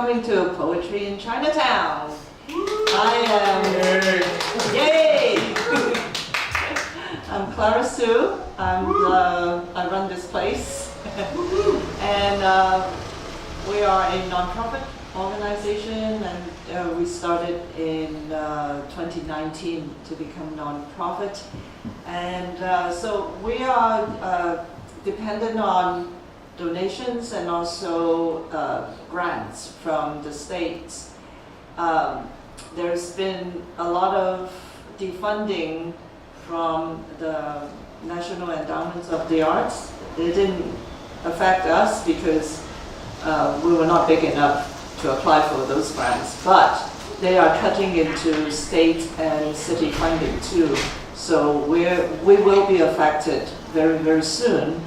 coming to Poetry in Chinatown. I am, yay! I'm Clara Sue. I run this place. And we are a nonprofit organization, and we started in 2019 to become nonprofit. And so we are dependent on donations and also grants from the states. There's been a lot of defunding from the National Endowments of the Arts. It didn't affect us because we were not big enough to apply for those grants, but they are cutting into state and city funding too. So we will be affected very, very soon.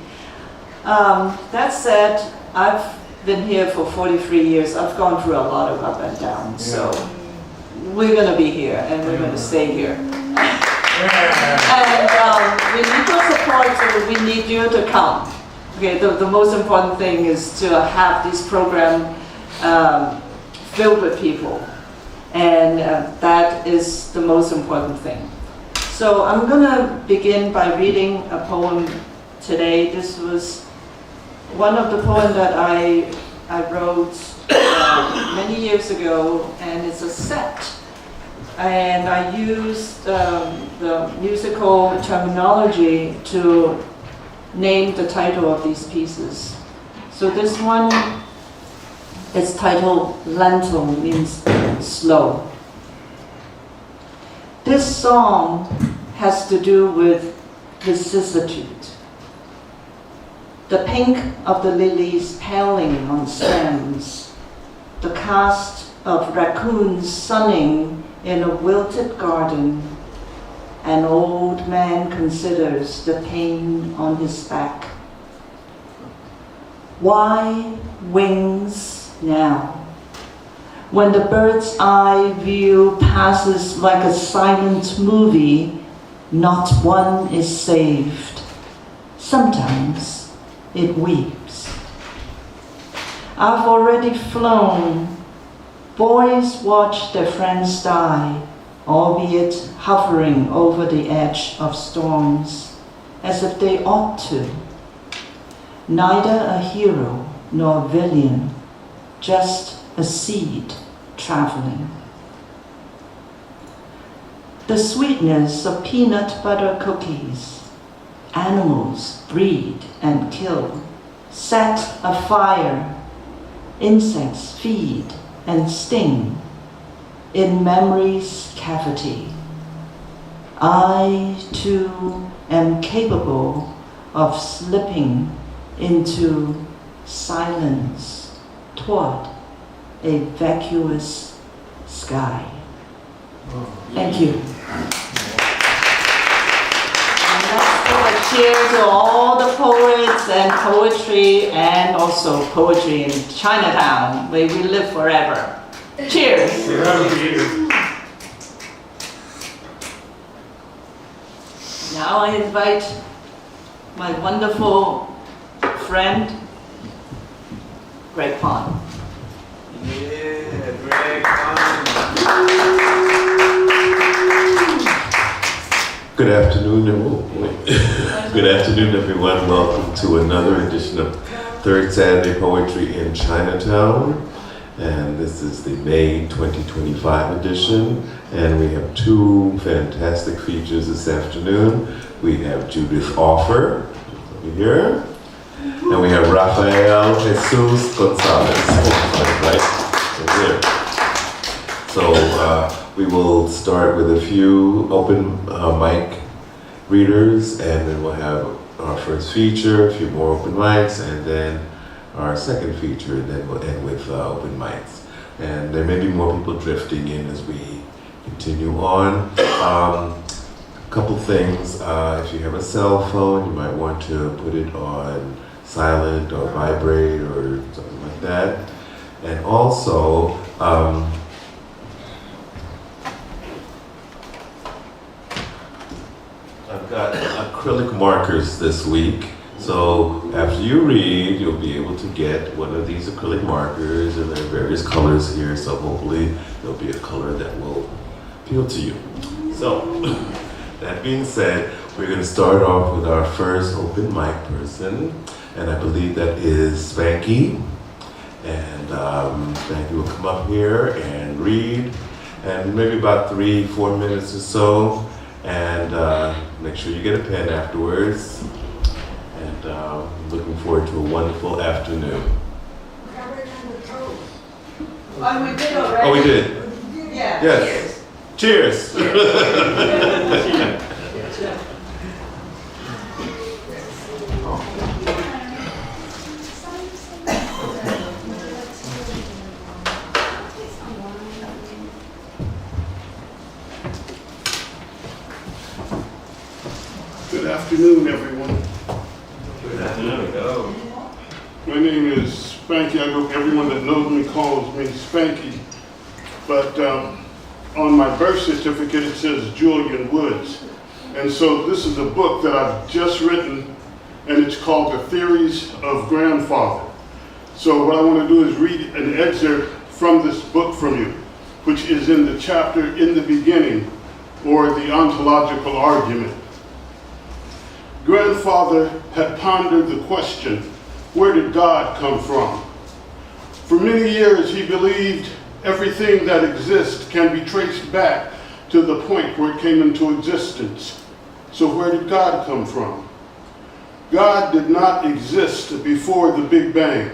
That said, I've been here for 43 years. I've gone through a lot of up and down. So we're going to be here, and we're going to stay here. And we need your support, so we need you to come. Okay, the most important thing is to have this program filled with people. And that is the most important thing. So I'm going to begin by reading a poem today. This was one of the poems that I wrote many years ago, and it's a set. And I used the musical terminology to name the title of these pieces. So this one is titled Lento, means slow. This song has to do with vicissitude. The pink of the lilies paling on stems, the cast of raccoons sunning in a wilted garden. An old man considers the pain on his back. Why wings now? When the bird's eye view passes like a silent movie, not one is saved. Sometimes it weeps. I've already flown. Boys watch their friends die, albeit hovering over the edge of storms, as if they ought to. Neither a hero nor a villain, just a seed traveling. The sweetness of peanut butter cookies. Animals breed and kill, set afire. Insects feed and sting in memory's cavity. I too am capable of slipping into silence toward a vacuous sky. Thank you. And let's give a cheer to all the poets and poetry, and also poetry in Chinatown. May we live forever. Cheers. Now I invite my wonderful friend, Greg Pond. Yeah, Greg Pond. Good afternoon, good afternoon, everyone. Welcome to another edition of Third Saturday Poetry in Chinatown. And this is the May 2025 edition. And we have two fantastic features this afternoon. We have Judith Offer, over here. And we have Rafael Jesús González, right over here. So we will start with a few open mic readers, and then we'll have our first feature, a few more open mics, and then our second feature, and then we'll end with open mics. And there may be more people drifting in as we continue on. A couple things, if you have a cell phone, you might want to put it on silent or vibrate or something like that. And also, I've got acrylic markers this week, So after you read, you'll be able to get one of these acrylic markers, and there are various colors here, so hopefully there'll be a color that will appeal to you. So, that being said, we're going to start off with our first open mic person, and I believe that is Spanky. And Spanky will come up here and read, and maybe about 3-4 minutes or so, and make sure you get a pen afterwards. And looking forward to a wonderful afternoon. Oh, we did already. Oh, we did? Yeah. Yes. Cheers. Good afternoon, everyone. Good afternoon. My name is Spanky. I know everyone that knows me calls me Spanky. But on my birth certificate, it says Julian Woods. And so this is a book that I've just written, and it's called The Theories of Grandfather. So what I want to do is read an excerpt from this book from you, which is in the chapter In the Beginning, or the ontological argument. Grandfather had pondered the question, where did God come from? For many years he believed everything that exists can be traced back to the point where it came into existence. So where did God come from? God did not exist before the Big Bang.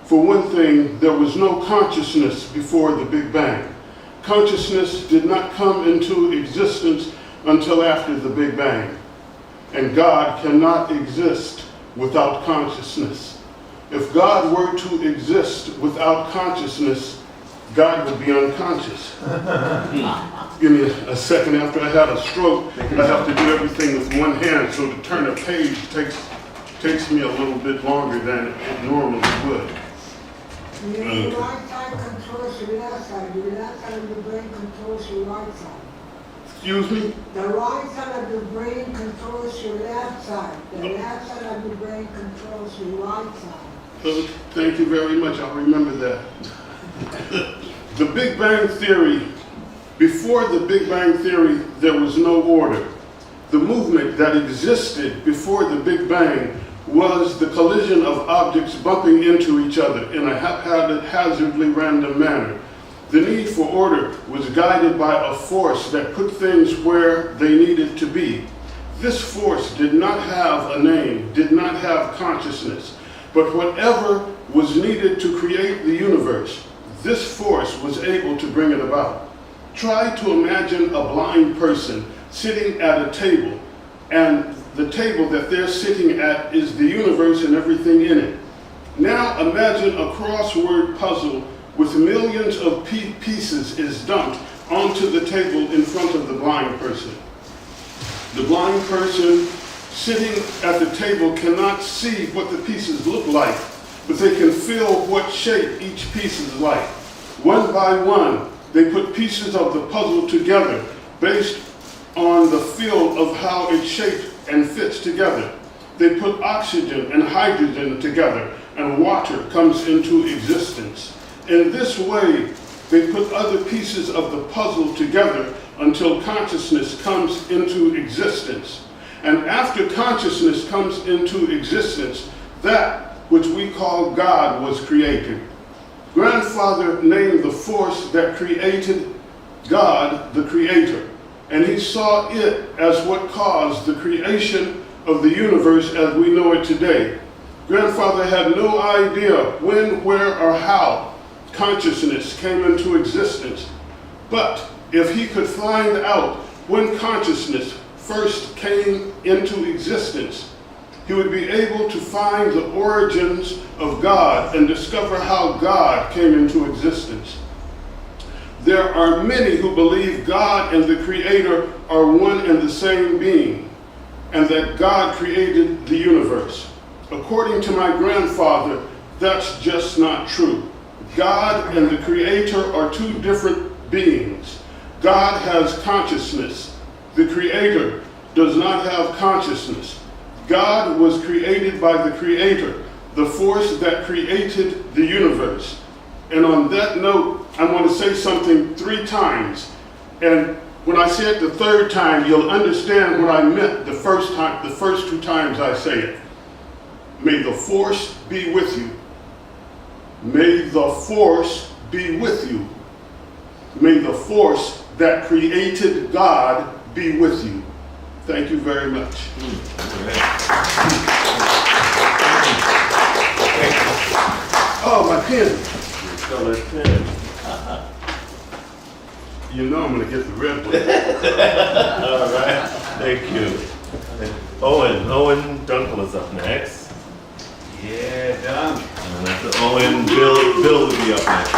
For one thing, there was no consciousness before the Big Bang. Consciousness did not come into existence until after the Big Bang. And God cannot exist without consciousness. If God were to exist without consciousness, God would be unconscious. Give me a second. After I had a stroke, I have to do everything with one hand, so to turn a page takes me a little bit longer than it normally would. The right side controls your left side. The left side of the brain controls your right side. Excuse me? The right side of the brain controls your left side. The left side of the brain controls your right side. Thank you very much. I'll remember that. The Big Bang Theory, before the Big Bang Theory, there was no order. The movement that existed before the Big Bang was the collision of objects bumping into each other in a haphazardly random manner. The need for order was guided by a force that put things where they needed to be. This force did not have a name, did not have consciousness, but whatever was needed to create the universe, this force was able to bring it about. Try to imagine a blind person sitting at a table, and the table that they're sitting at is the universe and everything in it. Now imagine a crossword puzzle with millions of pieces is dumped onto the table in front of the blind person. The blind person sitting at the table cannot see what the pieces look like, but they can feel what shape each piece is like. One by one, they put pieces of the puzzle together based on the feel of how it's shaped and fits together. They put oxygen and hydrogen together, and water comes into existence. In this way, they put other pieces of the puzzle together until consciousness comes into existence. And after consciousness comes into existence, that which we call God was created. Grandfather named the force that created God the Creator, and he saw it as what caused the creation of the universe as we know it today. Grandfather had no idea when, where, or how consciousness came into existence. But if he could find out when consciousness first came into existence, he would be able to find the origins of God and discover how God came into existence. There are many who believe God and the Creator are one and the same being, and that God created the universe. According to my grandfather, that's just not true. God and the Creator are two different beings. God has consciousness. The Creator does not have consciousness. God was created by the Creator, the force that created the universe. And on that note, I want to say something 3 times. And when I say it the 3rd time, you'll understand what I meant the first 2 times I say it. May the force be with you. May the force be with you. May the force that created God be with you. Thank you very much. Oh, my pen. Color pen. You know I'm going to get the red one. All right, thank you. Owen Dunkel is up next. Yeah, done. And after Owen, Bill will be up next.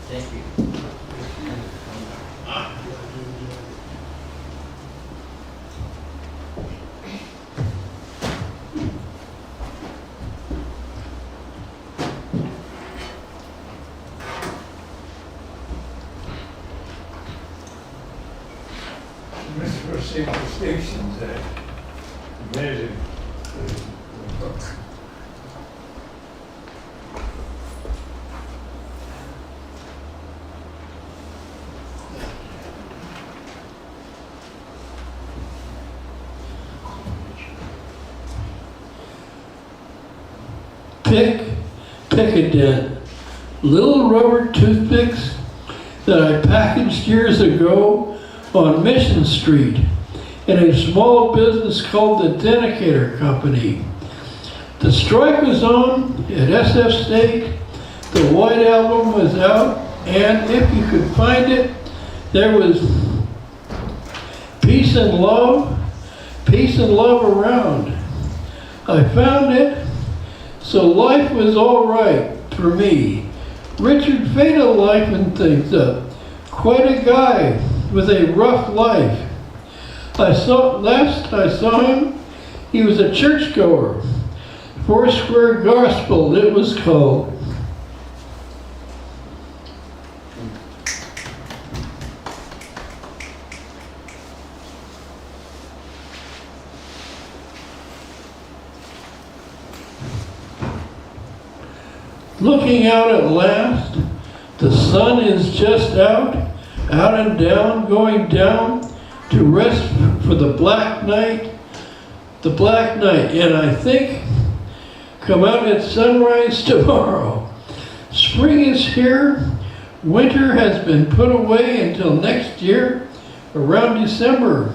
Thank you. Misperceived distinctions that measure the book. Pick a dent. Little rubber toothpicks that I packaged years ago on Mission Street in a small business called the Denicator Company. The strike was on at SF State, the White Album was out, and if you could find it, there was peace and love around. I found it, so life was all right for me. Richard Fada livened things up. Quite a guy with a rough life. Last I saw him, he was a churchgoer. Foursquare Gospel, it was called. Looking out at last, the sun is just out and down, going down to rest for the black night, and I think come out at sunrise tomorrow. Spring is here, winter has been put away until next year, around December.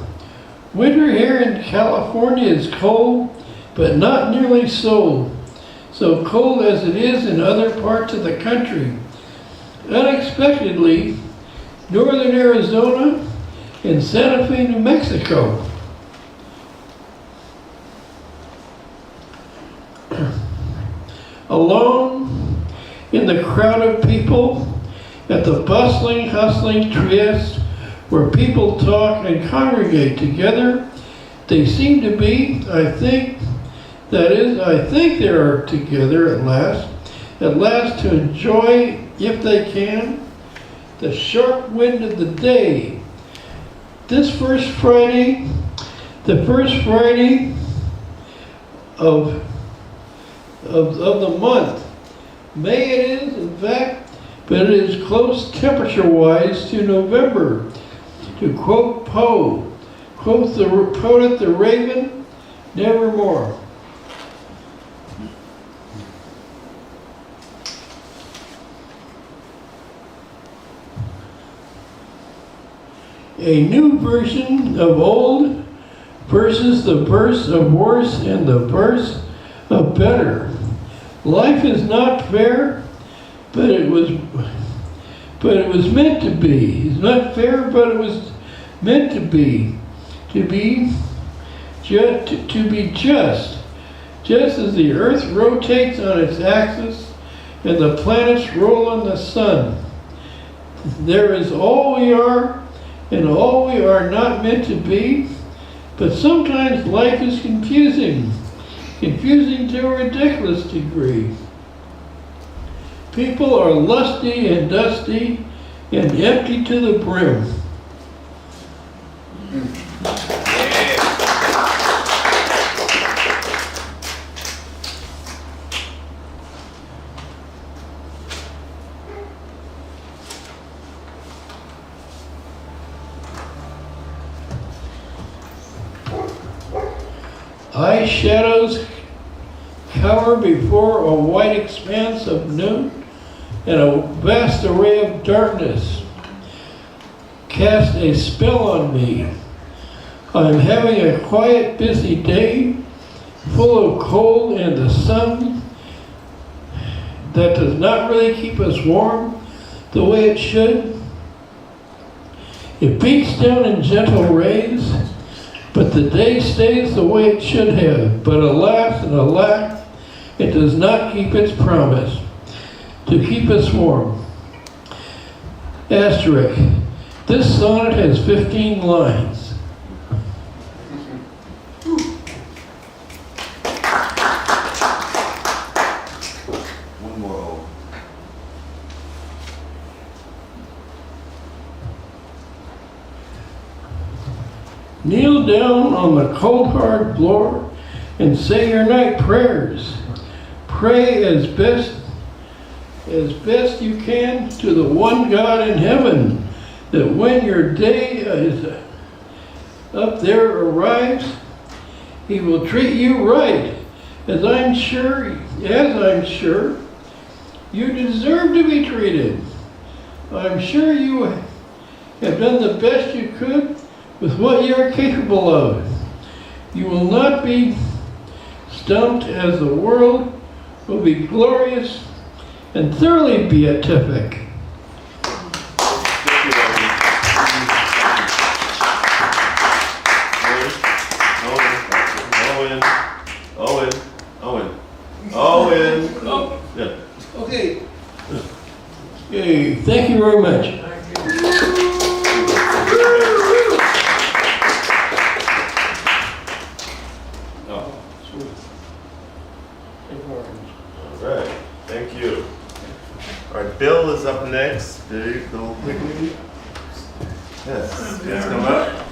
Winter here in California is cold, but not nearly so cold as it is in other parts of the country. Unexpectedly, northern Arizona and Santa Fe, New Mexico. Alone in the crowd of people at the bustling, hustling Trieste where people talk and congregate together, they seem to be, I think they are together at last to enjoy, if they can, the sharp wind of the day. This first Friday, the first Friday of the month. May it is, in fact, but it is close temperature-wise to November. To quote Poe, quote the poet the Raven, nevermore. A new version of old versus the verse of worse and the verse of better. Life is not fair, but it was meant to be. It's not fair, but it was meant to be. To be just as the earth rotates on its axis and the planets roll on the sun. There is all we are and all we are not meant to be, but sometimes life is confusing to a ridiculous degree. People are lusty and dusty and empty to the brim. High shadows cover before a white expanse of noon, and a vast array of darkness cast a spell on me. I'm having a quiet, busy day, full of cold and the sun that does not really keep us warm the way it should. It beats down in gentle rays, but the day stays the way it should have. But alas and alack, it does not keep its promise to keep us warm. Asterisk. This sonnet has 15 lines. One more. Kneel down on the cold hard floor and say your night prayers. Pray as best you can to the one God in heaven, that when your day is up there arrives, he will treat you right, as I'm sure you deserve to be treated. I'm sure you have done the best you could with what you are capable of. You will not be stumped, as the world will be glorious and thoroughly beatific. Owen. Yeah. Okay. Okay, thank you very much. All right. Thank you. All right. Bill is up next. Bill Quigley. Yes. Please come up.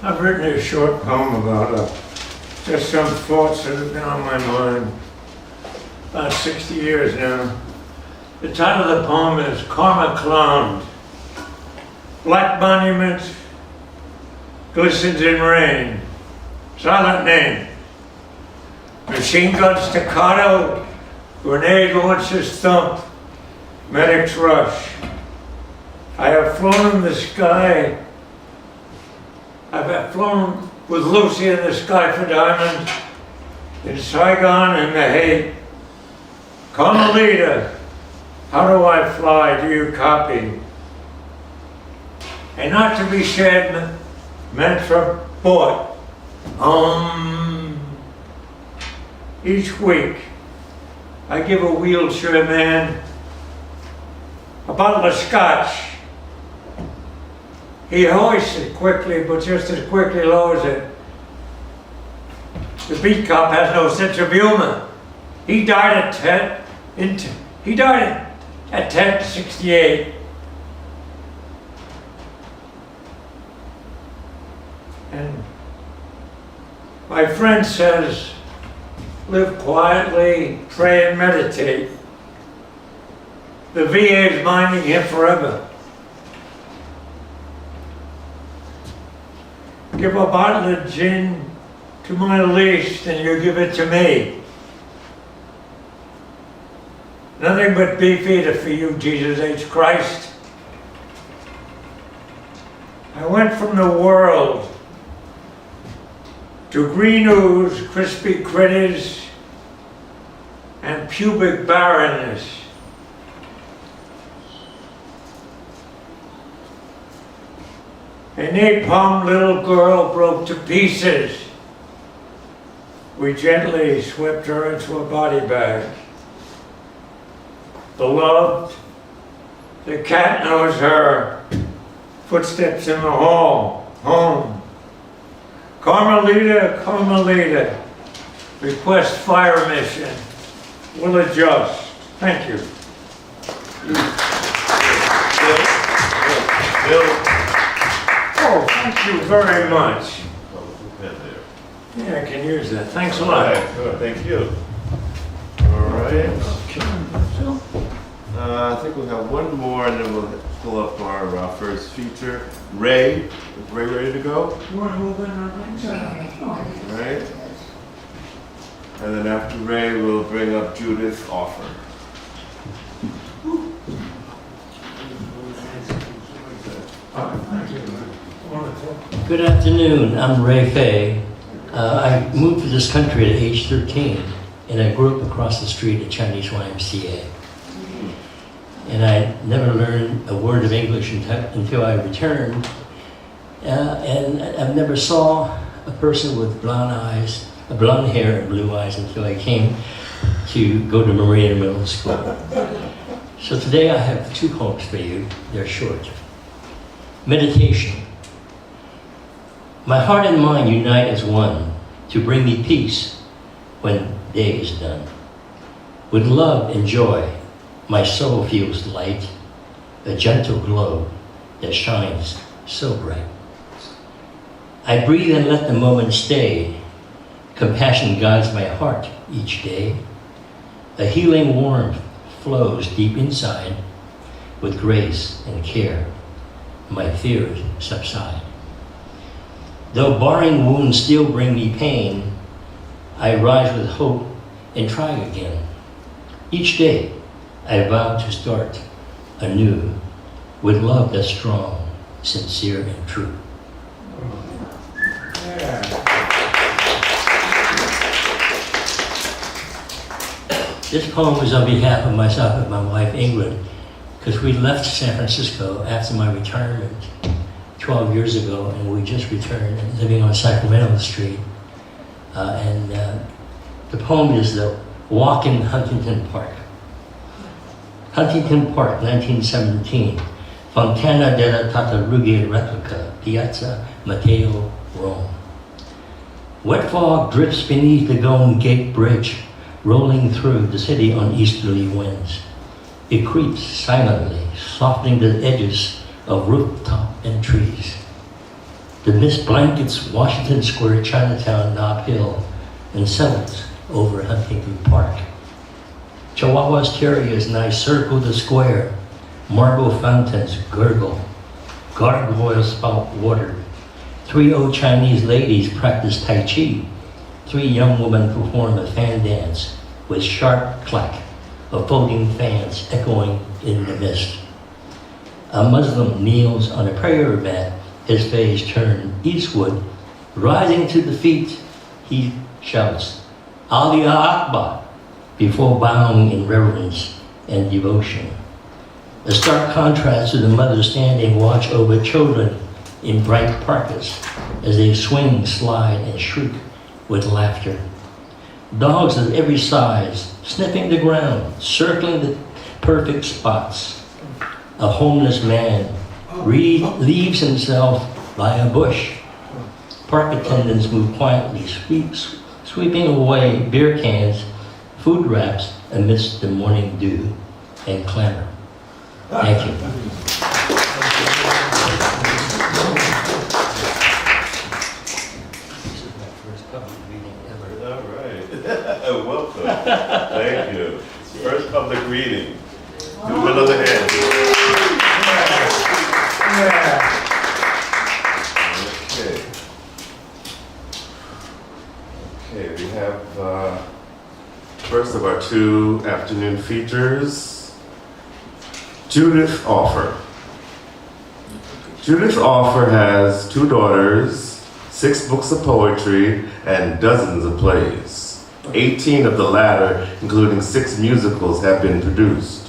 I've written a short poem about just some thoughts that have been on my mind about 60 years now. The title of the poem is Karma Clowned. Black monument glistens in rain. Silent name. Machine gun staccato. Grenade launches thump. Medics rush. I have flown in the sky. I've flown with Lucy in the sky for diamonds, in Saigon in the hate. Carmelita, how do I fly? Do you copy? And not to be shed, meant for bought. Each week, I give a wheelchair man a bottle of scotch. He hoists it quickly, but just as quickly lowers it. The beat cop has no sense of humor. He died at 10:68. And my friend says, live quietly, pray and meditate. The VA is minding him forever. Give a bottle of gin to my least and you give it to me. Nothing but beef eater for you, Jesus H. Christ. I went from the world to green ooze, crispy critters, and pubic barrenness. A napalm little girl broke to pieces. we gently swept her into a body bag. Beloved, the cat knows her. Footsteps in the hall, home. Carmelita, Carmelita, request fire mission. Will adjust. Thank you. Bill. Oh, thank you very much. Pen there. Yeah, I can use that. Thanks a All lot. right, good, thank you. All right. I think we'll have one more and then we'll pull up our first feature. Ray, is Ray ready to go? We're moving on. All right. And then after Ray, we'll bring up Judith Offer. Good afternoon, I'm Ray Fay. I moved to this country at age 13 and I grew up across the street at Chinese YMCA. And I never learned a word of English until I returned. And I never saw a person with blonde eyes, blonde hair and blue eyes until I came to go to Marina Middle School. So today I have 2 poems for you. They're short. Meditation. My heart and mind unite as one to bring me peace when day is done. With love and joy, my soul feels light, a gentle glow that shines so bright. I breathe and let the moment stay. Compassion guides my heart each day. A healing warmth flows deep inside. With grace and care, my fears subside. Though barring wounds still bring me pain, I rise with hope and try again. Each day, I vow to start anew with love that's strong, sincere, and true. This poem is on behalf of myself and my wife, Ingrid, because we left San Francisco after my retirement 12 years ago, and we just returned and living on Sacramento Street. The poem is The Walk in Huntington Park. Huntington Park, 1917. Fontana della Tartarughe Replica, Piazza Matteo, Rome. Wet fog drips beneath the Golden Gate Bridge, rolling through the city on easterly winds. It creeps silently, softening the edges of rooftop and trees. The mist blankets Washington Square, Chinatown, Nob Hill, and settles over Huntington Park. Chihuahuas, terriers now circle the square. Marble fountains gurgle. Gargoyles spout water. 3 old Chinese ladies practice Tai Chi. 3 young women perform a fan dance with sharp clack of folding fans echoing in the mist. A Muslim kneels on a prayer mat, his face turned eastward. Rising to the feet, he shouts, Allahu Akbar, before bowing in reverence and devotion. A stark contrast to the mother standing watch over children in bright parkas as they swing, slide, and shriek with laughter. Dogs of every size, sniffing the ground, circling the perfect spots. A homeless man leaves himself by a bush. Park attendants move quietly, sweeping away beer cans, food wraps amidst the morning dew and clamor. Thank you. This is my first public reading ever. All right. Welcome. Thank you. First public reading. Do another hand. Okay. Okay, we have first of our 2 afternoon features, Judith Offer. Judith Offer has 2 daughters, 6 books of poetry, and dozens of plays. 18 of the latter, including 6 musicals, have been produced.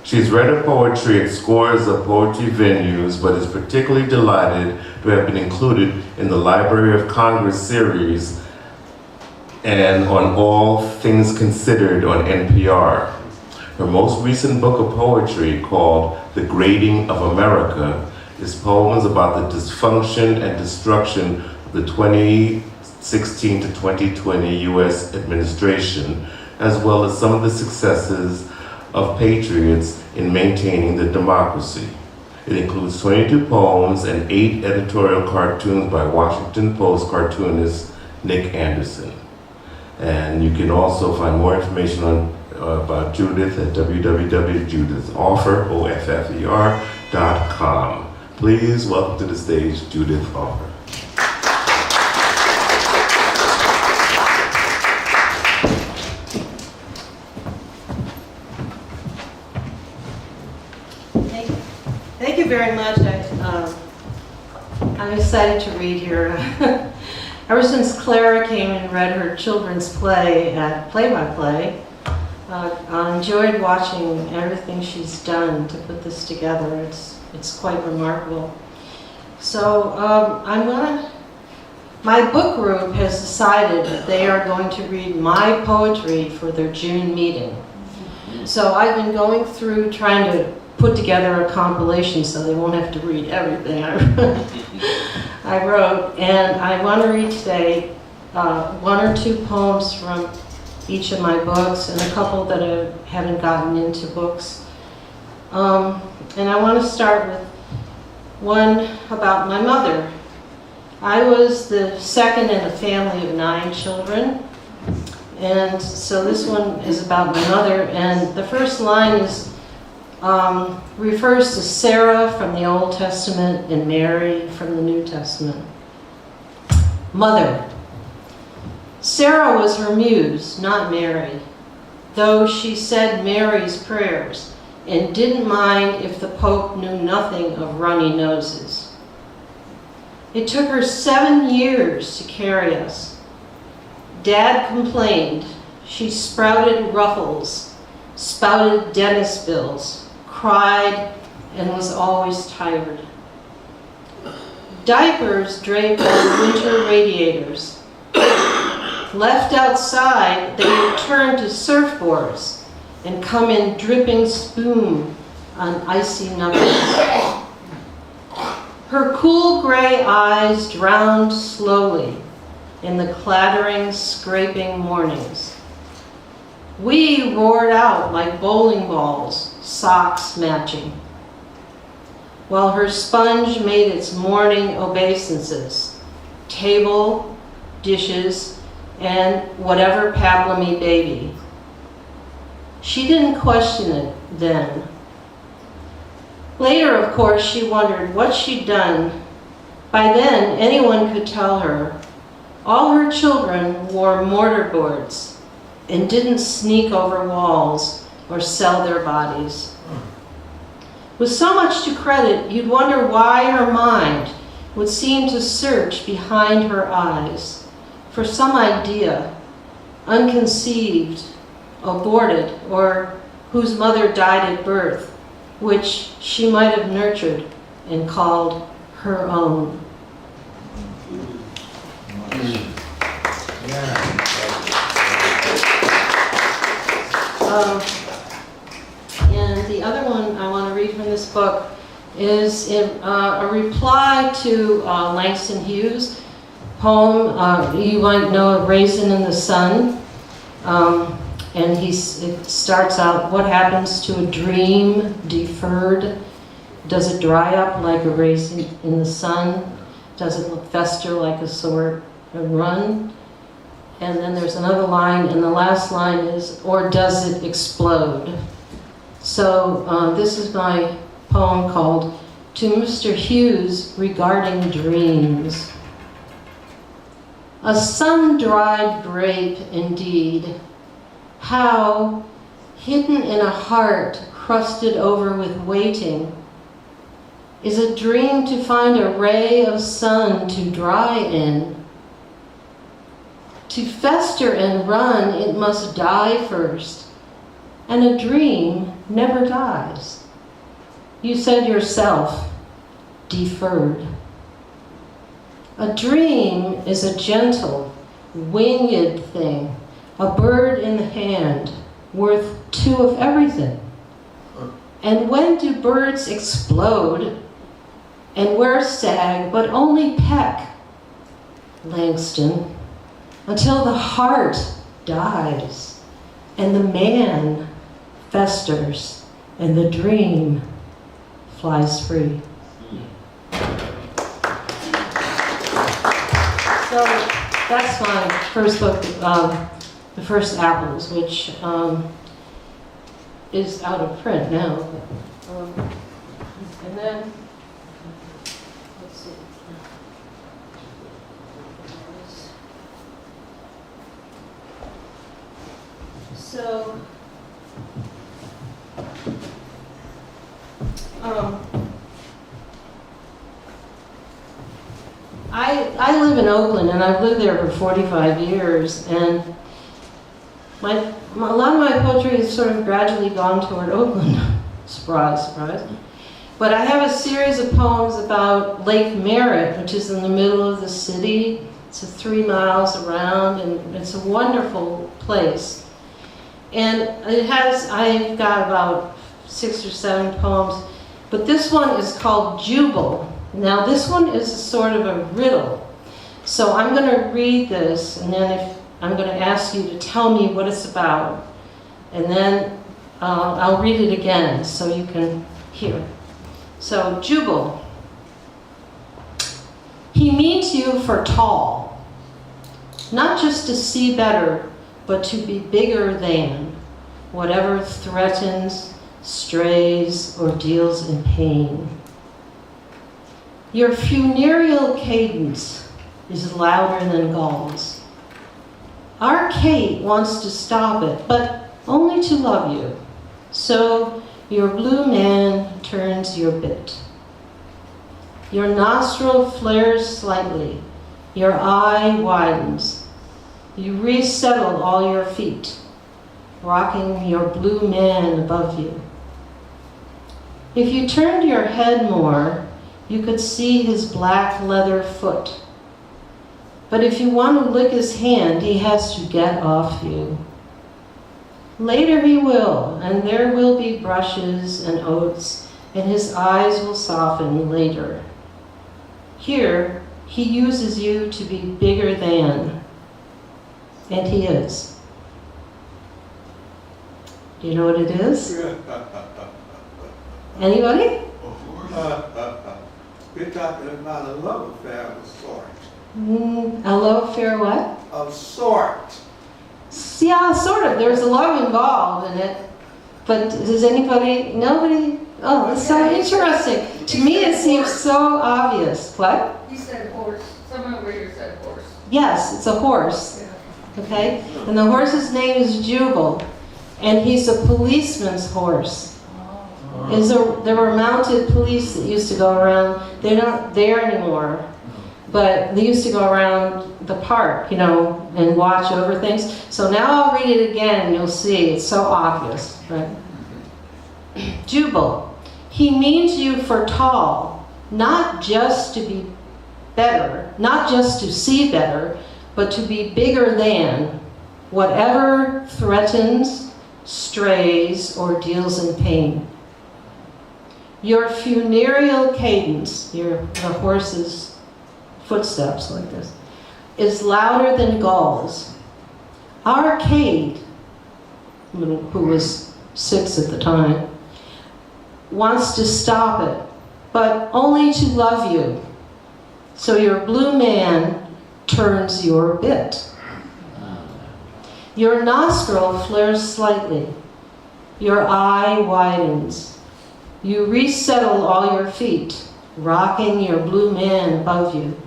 She's read her poetry at scores of poetry venues, but is particularly delighted to have been included in the Library of Congress series and on All Things Considered on NPR. Her most recent book of poetry, called The Grating of America, is poems about the dysfunction and destruction of the 2016 to 2020 U.S. administration, as well as some of the successes of patriots in maintaining the democracy. It includes 22 poems and 8 editorial cartoons by Washington Post cartoonist Nick Anderson. And you can also find more information about Judith at www.judithoffer.com. Please welcome to the stage Judith Offer. Thank you very much. I'm excited to read here. Ever since Clara came and read her children's play at Play-by-Play, I enjoyed watching everything she's done to put this together. It's quite remarkable. So my book group has decided that they are going to read my poetry for their June meeting. So I've been going through trying to put together a compilation so they won't have to read everything I wrote. And I want to read today 1 or 2 poems from each of my books and a couple that I haven't gotten into books. And I want to start with one about my mother. I was the second in a family of 9 children. And so this one is about my mother. And the first line refers to Sarah from the Old Testament and Mary from the New Testament. Mother. Sarah was her muse, not Mary, though she said Mary's prayers and didn't mind if the Pope knew nothing of runny noses. It took her 7 years to carry us. Dad complained. She sprouted ruffles, spouted dentist bills, cried, and was always tired. Diapers draped on winter radiators. Left outside, they would turn to surfboards and come in dripping spume on icy knuckles. Her cool gray eyes drowned slowly in the clattering, scraping mornings. We roared out like bowling balls, socks matching, while her sponge made its morning obeisances, table, dishes, and whatever pablum me baby. She didn't question it then. Later, of course, she wondered what she'd done. By then, anyone could tell her. All her children wore mortar boards and didn't sneak over walls or sell their bodies. With so much to credit, you'd wonder why her mind would seem to search behind her eyes for some idea, unconceived, aborted, or whose mother died at birth, which she might have nurtured and called her own. And the other one I want to read from this book is a reply to Langston Hughes' poem, you might know, Raisin in the Sun. And it starts out, what happens to a dream deferred? Does it dry up like a raisin in the sun? Does it fester like a sore and run? And then there's another line, and the last line is, or does it explode? So this is my poem called To Mr. Hughes Regarding Dreams. A sun-dried grape indeed, how, hidden in a heart crusted over with waiting, is a dream to find a ray of sun to dry in. To fester and run, it must die first, and a dream never dies. You said yourself, deferred. A dream is a gentle, winged thing, a bird in the hand, worth 2 of everything. And when do birds explode? And where sag, but only peck, Langston, until the heart dies, and the man festers, and the dream flies free. So that's my first book, The First Apples, which is out of print now. And then, let's see. So, I live in Oakland, and I've lived there for 45 years, and a lot of my poetry has sort of gradually gone toward Oakland. Surprise, surprise. But I have a series of poems about Lake Merritt, which is in the middle of the city. It's 3 miles around, and it's a wonderful place. And I've got about 6 or 7 poems, but this one is called Jubal. Now this one is sort of a riddle. So I'm going to read this, and then I'm going to ask you to tell me what it's about. And then I'll read it again so you can hear. So, Jubal. He means you for tall, not just to see better, but to be bigger than whatever threatens, strays, or deals in pain. Your funereal cadence is louder than Gaul's. Our Kate wants to stop it, but only to love you. So your blue man turns your bit. Your nostril flares slightly. Your eye widens. You resettle all your feet, rocking your blue man above you. If you turned your head more, you could see his black leather foot. But if you want to lick his hand, he has to get off you. Later he will, and there will be brushes and oats, and his eyes will soften later. Here, he uses you to be bigger than, and he is. Do you know what it is? Anybody? You're talking about a love affair of sort. A love affair what? Of sort. Yeah, sort of. There's a love involved in it. But does anybody, nobody? Oh, that's so interesting. To me, it seems so obvious. What? You said horse. Someone over here said horse. Yes, it's a horse. Okay? And the horse's name is Jubal. And he's a policeman's horse. There were mounted police that used to go around. They're not there anymore. But they used to go around the park, and watch over things. So now I'll read it again and you'll see. It's so obvious, right? Jubal. He means you for tall, not just to be better, not just to see better, but to be bigger than whatever threatens, strays, or deals in pain. Your funereal cadence, the horse's footsteps like this, is louder than Gaul's. Our Kate, who was 6 at the time, wants to stop it, but only to love you. So your blue man turns your bit. Your nostril flares slightly. Your eye widens. You resettle all your feet, rocking your blue man above you.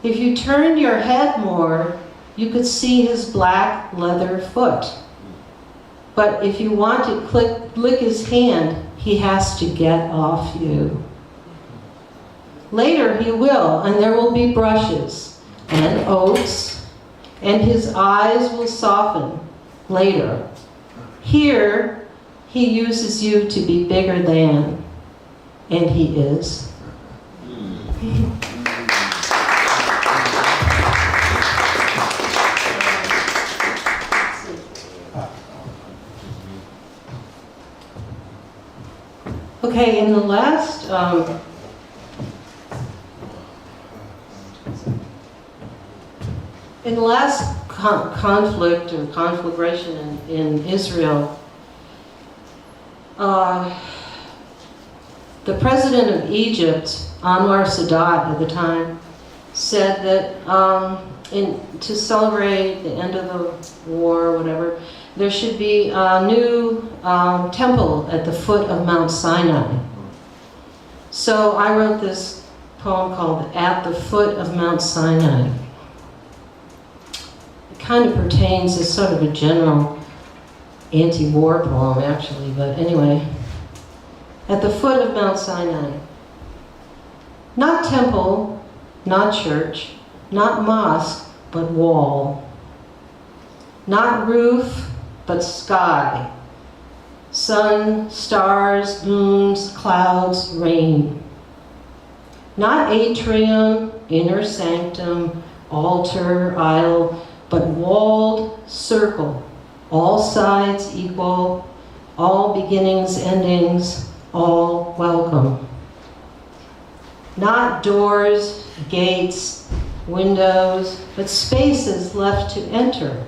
If you turned your head more, you could see his black leather foot. But if you want to lick his hand, he has to get off you. Later he will, and there will be brushes and oats, and his eyes will soften later. Here, he uses you to be bigger than, and he is. Okay, in the last conflict or conflagration in Israel, the president of Egypt, Anwar Sadat at the time, said that to celebrate the end of the war or whatever, there should be a new temple at the foot of Mount Sinai. So I wrote this poem called At the Foot of Mount Sinai. It kind of pertains as sort of a general anti-war poem, actually, but anyway. At the foot of Mount Sinai. Not temple, not church, not mosque, but wall. Not roof, but sky. Sun, stars, moons, clouds, rain. Not atrium, inner sanctum, altar, aisle, but walled circle. All sides equal, all beginnings, endings, all welcome. Not doors, gates, windows, but spaces left to enter.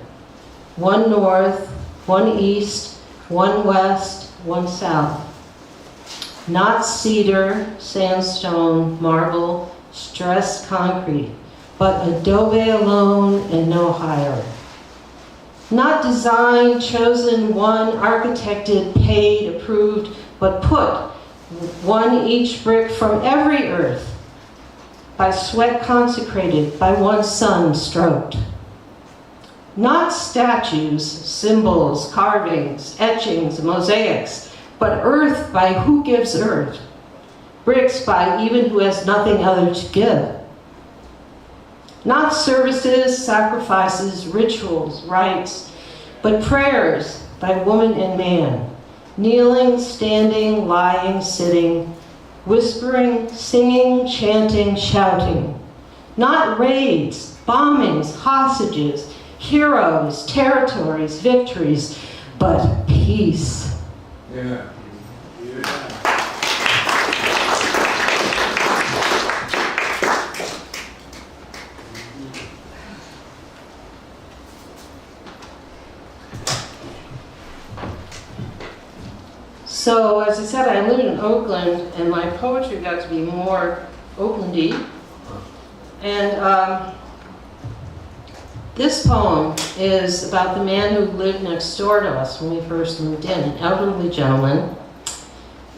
One north, one east, one west, one south. Not cedar, sandstone, marble, stressed concrete, but adobe alone and no higher. Not design, chosen, one, architected, paid, approved, but put, one each brick from every earth, by sweat consecrated, by one sun stroked. Not statues, symbols, carvings, etchings, mosaics, but earth by who gives earth, bricks by even who has nothing other to give. Not services, sacrifices, rituals, rites, but prayers by woman and man, kneeling, standing, lying, sitting, whispering, singing, chanting, shouting. Not raids, bombings, hostages, heroes, territories, victories, but peace. Yeah. So, as I said, I live in Oakland, and my poetry got to be more Oaklandy. And this poem is about the man who lived next door to us when we first moved in, an elderly gentleman,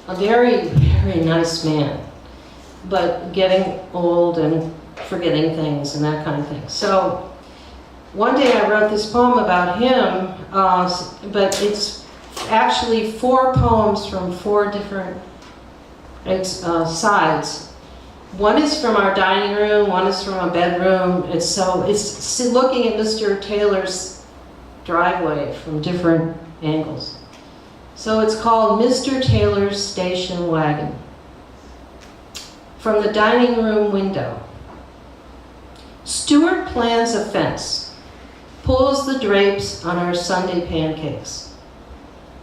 a very, very nice man, but getting old and forgetting things and that kind of thing. So, one day I wrote this poem about him, but it's actually 4 poems from 4 different sides. One is from our dining room, one is from a bedroom. It's looking at Mr. Taylor's driveway from different angles. So it's called Mr. Taylor's Station Wagon. From the dining room window. Stuart plans a fence, pulls the drapes on our Sunday pancakes.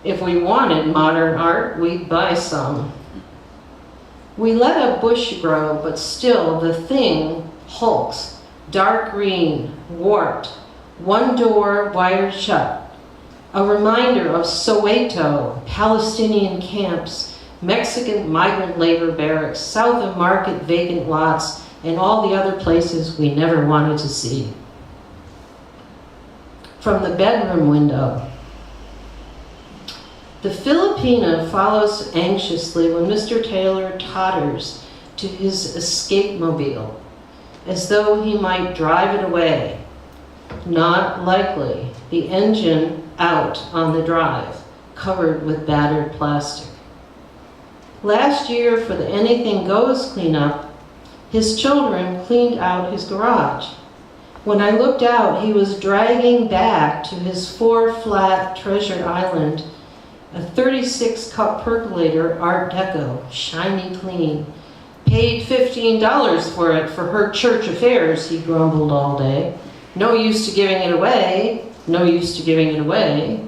If we wanted modern art, we'd buy some. We let a bush grow, but still the thing hulks, dark green, warped, one door wired shut. A reminder of Soweto, Palestinian camps, Mexican migrant labor barracks, south of Market vacant lots, and all the other places we never wanted to see. From the bedroom window. The Filipina follows anxiously when Mr. Taylor totters to his escape mobile, as though he might drive it away. Not likely. The engine out on the drive, covered with battered plastic. Last year, for the Anything Goes cleanup, his children cleaned out his garage. When I looked out, he was dragging back to his 4-flat Treasure Island a 36-cup percolator, Art Deco, shiny clean. Paid $15 for it for her church affairs, he grumbled all day. No use to giving it away, no use to giving it away.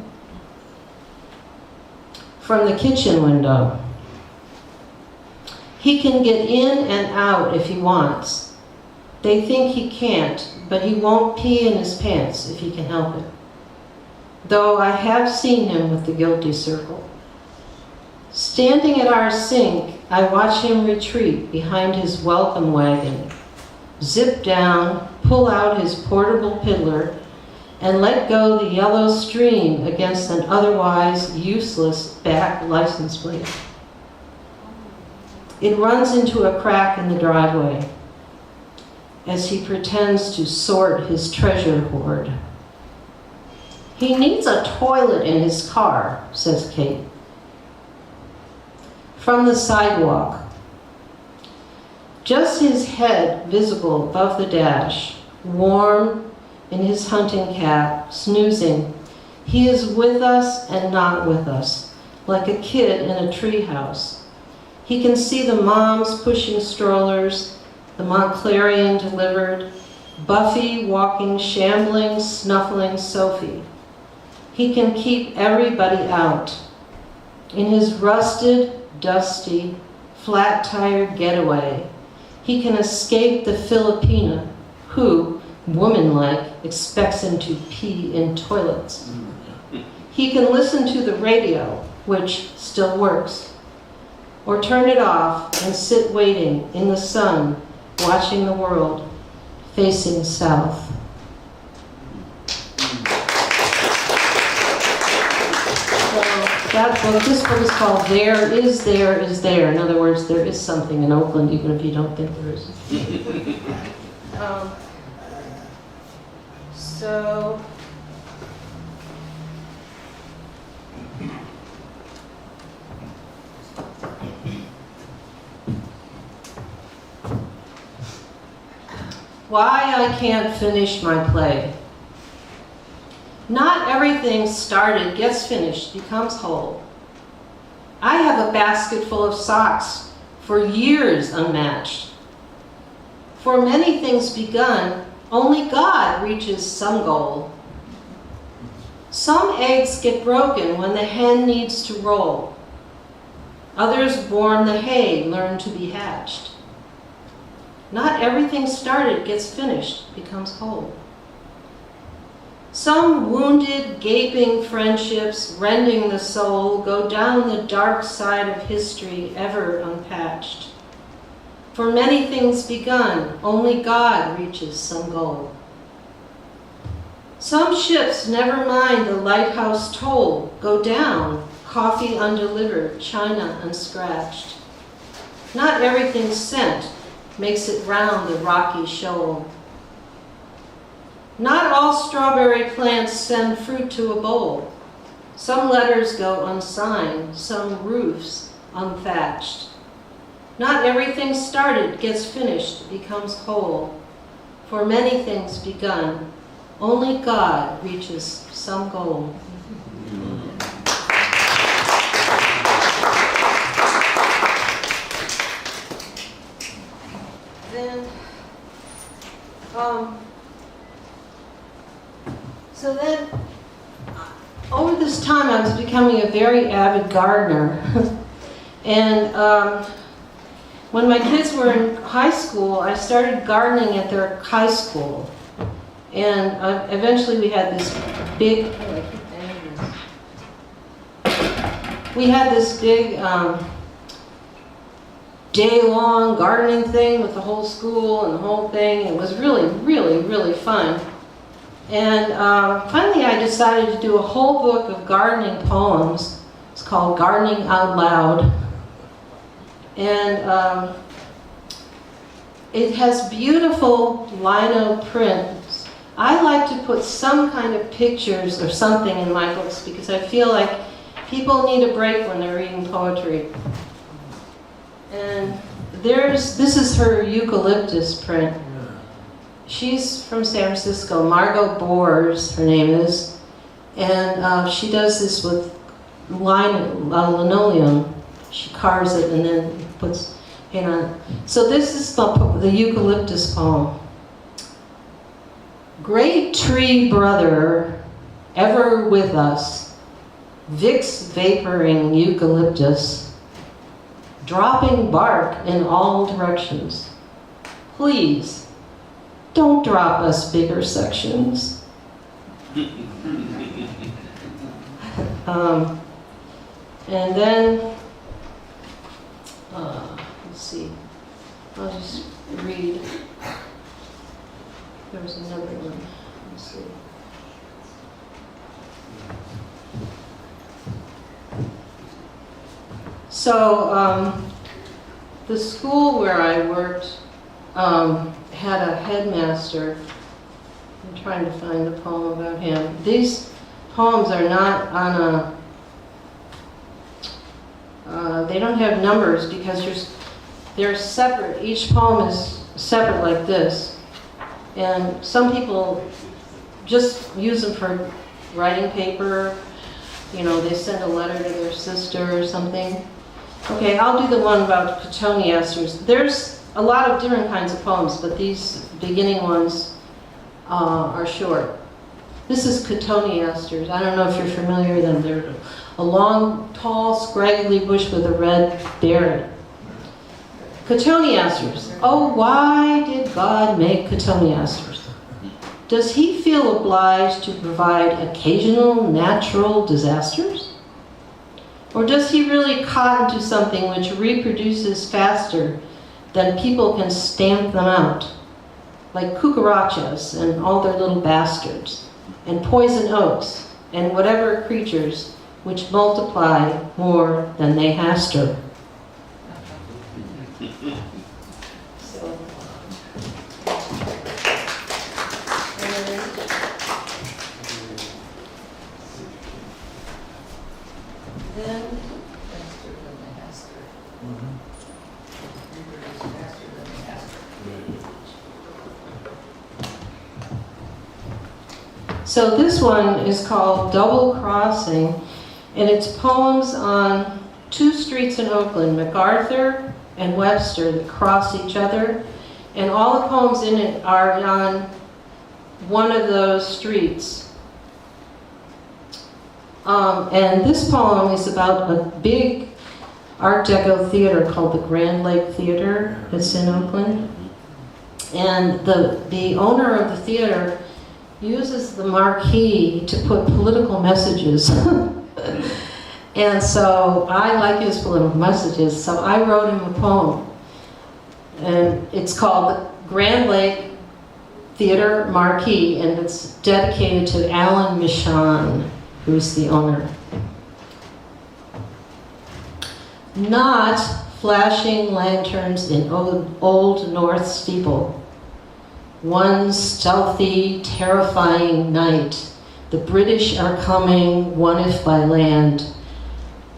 From the kitchen window. He can get in and out if he wants. They think he can't, but he won't pee in his pants if he can help it. Though I have seen him with the guilty circle. Standing at our sink, I watch him retreat behind his welcome wagon, zip down, pull out his portable piddler, and let go the yellow stream against an otherwise useless back license plate. It runs into a crack in the driveway as he pretends to sort his treasure hoard. He needs a toilet in his car, says Kate. From the sidewalk, just his head visible above the dash, warm in his hunting cap, snoozing, he is with us and not with us, like a kid in a treehouse. He can see the moms pushing strollers, the Clarion delivered, Buffy walking, shambling, snuffling Sophie. He can keep everybody out. In his rusted, dusty, flat-tired getaway, he can escape the Filipina who, woman-like, expects him to pee in toilets. He can listen to the radio, which still works, or turn it off and sit waiting in the sun, watching the world, facing south. That book, this book is called There Is There. In other words, there is something in Oakland, even if you don't think there is. So, why I can't finish my play. Not everything started, gets finished, becomes whole. I have a basket full of socks, for years unmatched. For many things begun, only God reaches some goal. Some eggs get broken when the hen needs to roll. Others born the hay learn to be hatched. Not everything started, gets finished, becomes whole. Some wounded, gaping friendships, rending the soul, go down the dark side of history, ever unpatched. For many things begun, only God reaches some goal. Some ships, never mind the lighthouse toll, go down, coffee undelivered, china unscratched. Not everything sent makes it round the rocky shoal. Not all strawberry plants send fruit to a bowl. Some letters go unsigned, some roofs unthatched. Not everything started, gets finished, becomes whole. For many things begun, only God reaches some goal. Then, so then, over this time, I was becoming a very avid gardener. And when my kids were in high school, I started gardening at their high school. And eventually we had this big, day-long gardening thing with the whole school and the whole thing. It was really, really, really fun. And finally I decided to do a whole book of gardening poems. It's called Gardening Out Loud. And it has beautiful lino prints. I like to put some kind of pictures or something in my books because I feel like people need a break when they're reading poetry. And this is her eucalyptus print. She's from San Francisco, Margot Boers, her name is. And she does this with linoleum. She carves it and then puts paint on it. So this is the eucalyptus poem. Great tree brother, ever with us, Vicks vaporing eucalyptus. dropping bark in all directions. Please, don't drop us bigger sections. And then, let's see, I'll just read. There was another one. Let's see. So, the school where I worked had a headmaster. I'm trying to find the poem about him. These poems are not on a, they don't have numbers because they're separate. Each poem is separate like this. And some people just use them for writing paper. You know, they send a letter to their sister or something. Okay, I'll do the one about cotoneasters. There's a lot of different kinds of poems, but these beginning ones are short. This is cotoneasters. I don't know if you're familiar with them. They're a long, tall, scraggly bush with a red berry. Cotoneasters. Oh, why did God make cotoneasters? Does he feel obliged to provide occasional natural disasters? Or does he really cotton to something which reproduces faster than people can stamp them out? Like cucarachas and all their little bastards, and poison oaks, and whatever creatures which multiply more than they haster. So this one is called Double Crossing, and it's poems on two streets in Oakland, MacArthur and Webster, that cross each other. And all the poems in it are on one of those streets. And this poem is about a big Art Deco theater called the Grand Lake Theater. It's in Oakland. And the owner of the theater uses the marquee to put political messages. And so I like his political messages, so I wrote him a poem. And it's called the Grand Lake Theater Marquee, and it's dedicated to Alan Michon, who's the owner. Not flashing lanterns in old North Steeple. One stealthy, terrifying night, the British are coming, one if by land.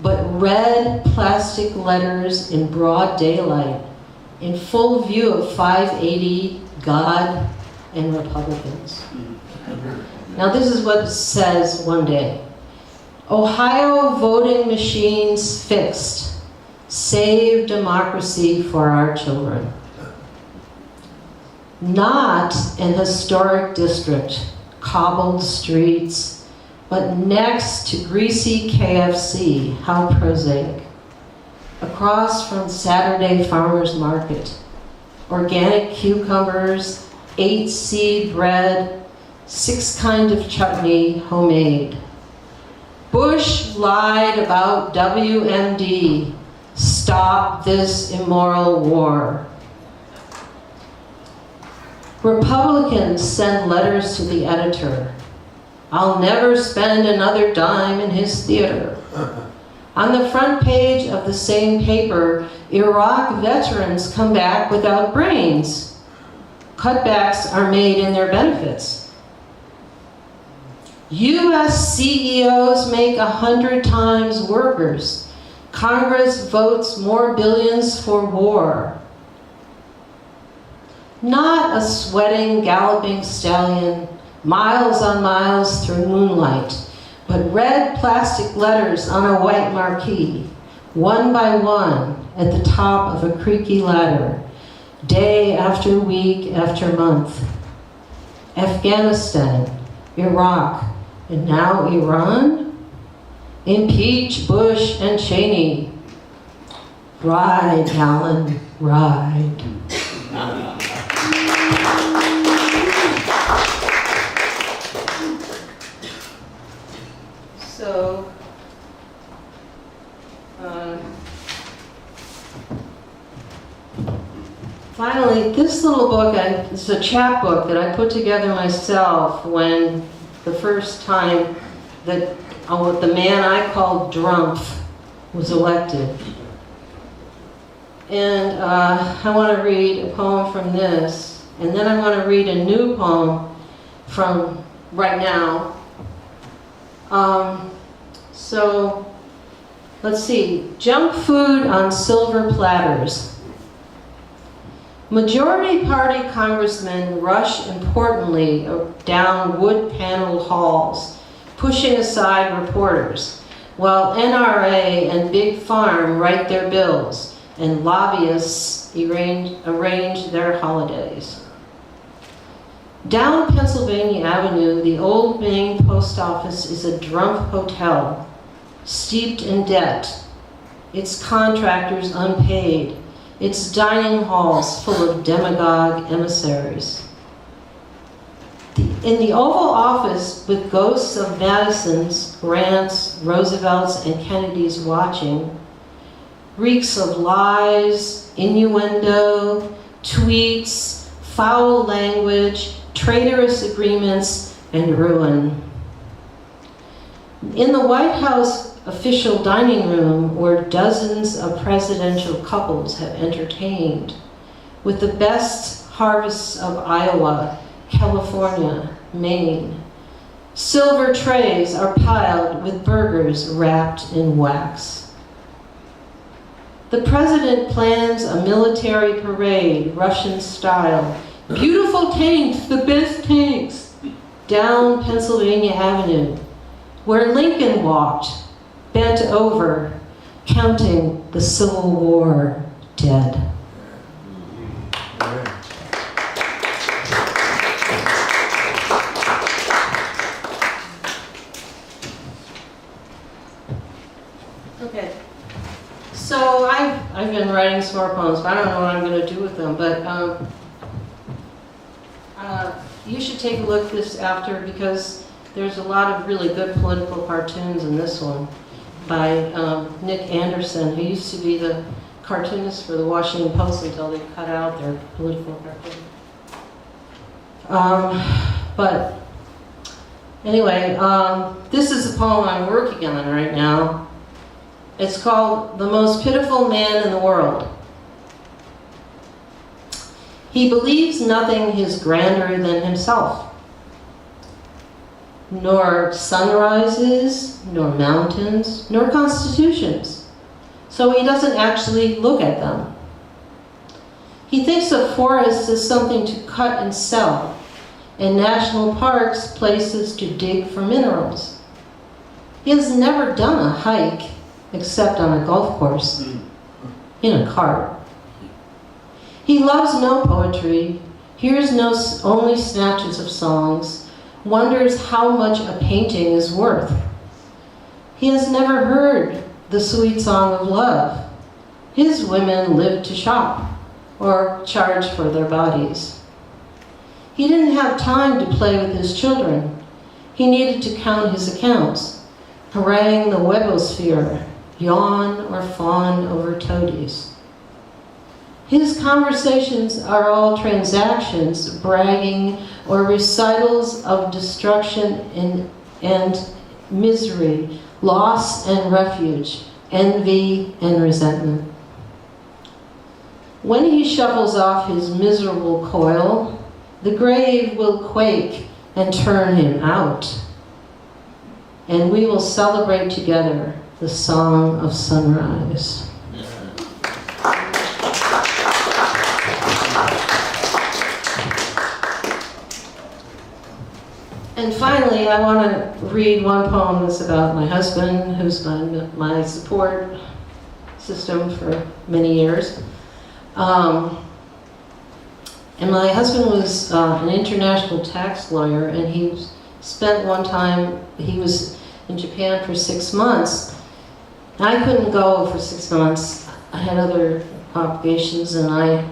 But red plastic letters in broad daylight, in full view of 580, God, and Republicans. Now this is what it says one day. Ohio voting machines fixed. Save democracy for our children. Not an historic district, cobbled streets, but next to greasy KFC, how prosaic. Across from Saturday Farmers Market, organic cucumbers, 8-seed bread, 6 kinds of chutney, homemade. Bush lied about WMD, stop this immoral war. Republicans send letters to the editor. I'll never spend another dime in his theater. On the front page of the same paper, Iraq veterans come back without brains. Cutbacks are made in their benefits. U.S. CEOs make 100 times workers. Congress votes more billions for war. Not a sweating, galloping stallion, miles on miles through moonlight, but red plastic letters on a white marquee, one by one at the top of a creaky ladder, day after week after month. Afghanistan, Iraq, and now Iran? Impeach Bush and Cheney. Ride, Alan, ride. So, finally, this little book, it's a chapbook that I put together myself when the first time that the man I called Drumpf was elected. And I want to read a poem from this, and then I want to read a new poem from right now. So, let's see. Junk food on silver platters. Majority Party congressmen rush importantly down wood-paneled halls, pushing aside reporters, while NRA and Big Farm write their bills and lobbyists arrange their holidays. Down Pennsylvania Avenue, the old Main Post Office is a Drumpf hotel, steeped in debt, its contractors unpaid, its dining halls full of demagogue emissaries. In the Oval Office, with ghosts of Madisons, Grants, Roosevelts, and Kennedys watching, reeks of lies, innuendo, tweets, foul language, traitorous agreements, and ruin. In the White House official dining room, where dozens of presidential couples have entertained, with the best harvests of Iowa, California, Maine, silver trays are piled with burgers wrapped in wax. The president plans a military parade, Russian style. Beautiful tanks, the best tanks, down Pennsylvania Avenue, where Lincoln walked, bent over, counting the Civil War dead. Okay, so I've been writing some more poems, but I don't know what I'm going to do with them, but you should take a look at this after, because there's a lot of really good political cartoons in this one by Nick Anderson, who used to be the cartoonist for the Washington Post until they cut out their political cartoon. But anyway, this is a poem I'm working on right now. It's called The Most Pitiful Man in the World. He believes nothing is grander than himself, nor sunrises, nor mountains, nor constitutions. So he doesn't actually look at them. He thinks of forests as something to cut and sell, and national parks places to dig for minerals. He has never done a hike except on a golf course, in a cart. He loves no poetry, hears only snatches of songs, wonders how much a painting is worth. He has never heard the sweet song of love. His women live to shop or charge for their bodies. He didn't have time to play with his children. He needed to count his accounts, harangue the webosphere, yawn or fawn over toadies. His conversations are all transactions, bragging, or recitals of destruction and misery, loss and refuge, envy and resentment. When he shuffles off his miserable coil, the grave will quake and turn him out. And we will celebrate together the song of sunrise. And finally, I want to read one poem that's about my husband, who's my support system for many years. And my husband was an international tax lawyer, and he spent one time, he was in Japan for 6 months. I couldn't go for 6 months. I had other obligations, and I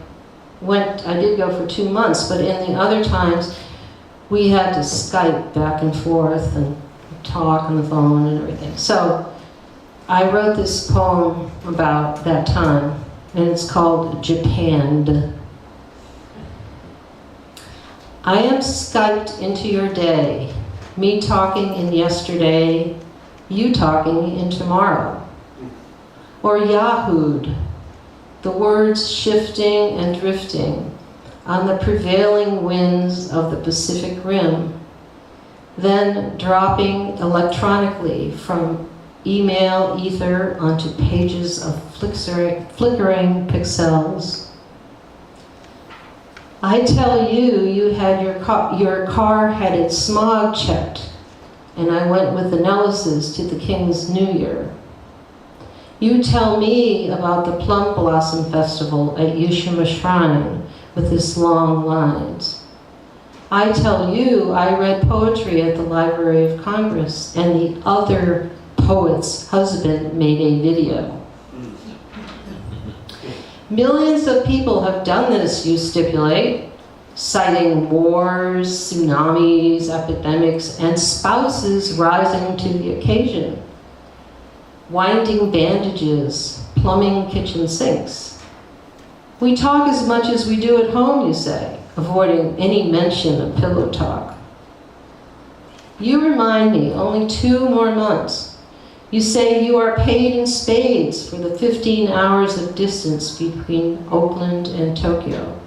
did go for 2 months, but in the other times, we had to Skype back and forth and talk on the phone and everything. So I wrote this poem about that time, and it's called Japan. I am Skyped into your day, me talking in yesterday, you talking in tomorrow. Or Yahooed, the words shifting and drifting on the prevailing winds of the Pacific Rim, then dropping electronically from email ether onto pages of flickering pixels. I tell you, you had your car had its smog checked, and I went with the Nellises to the King's New Year. You tell me about the Plum Blossom Festival at Yushima Shrine with its long lines. I tell you, I read poetry at the Library of Congress, and the other poet's husband made a video. Millions of people have done this, you stipulate, citing wars, tsunamis, epidemics, and spouses rising to the occasion. Winding bandages, plumbing kitchen sinks. We talk as much as we do at home, you say, avoiding any mention of pillow talk. You remind me, only 2 more months. You say you are paid in spades for the 15 hours of distance between Oakland and Tokyo.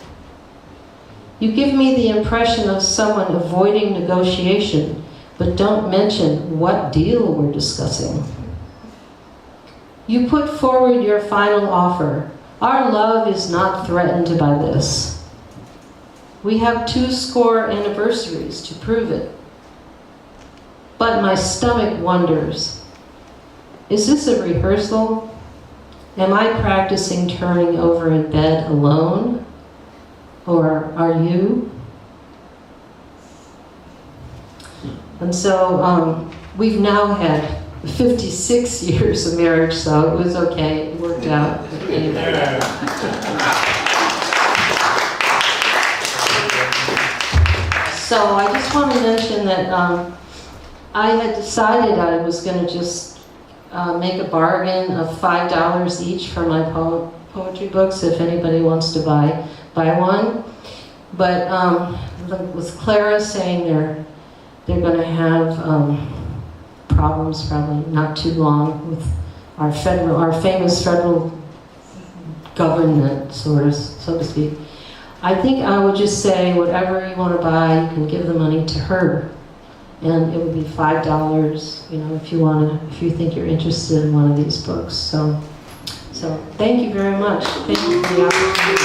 You give me the impression of someone avoiding negotiation, but don't mention what deal we're discussing. You put forward your final offer. Our love is not threatened by this. We have 20 anniversaries to prove it. But my stomach wonders, is this a rehearsal? Am I practicing turning over in bed alone? Or are you? And so we've now had 56 years of marriage, so it was okay. It worked out. Anyway. So I just want to mention that I had decided I was going to just make a bargain of $5 each for my poetry books if anybody wants to buy one. But with Clara saying they're going to have problems probably not too long with our famous federal government, so to speak. I think I would just say whatever you want to buy, you can give the money to her. And it would be $5, if you think you're interested in one of these books. So thank you very much. Thank you for the opportunity.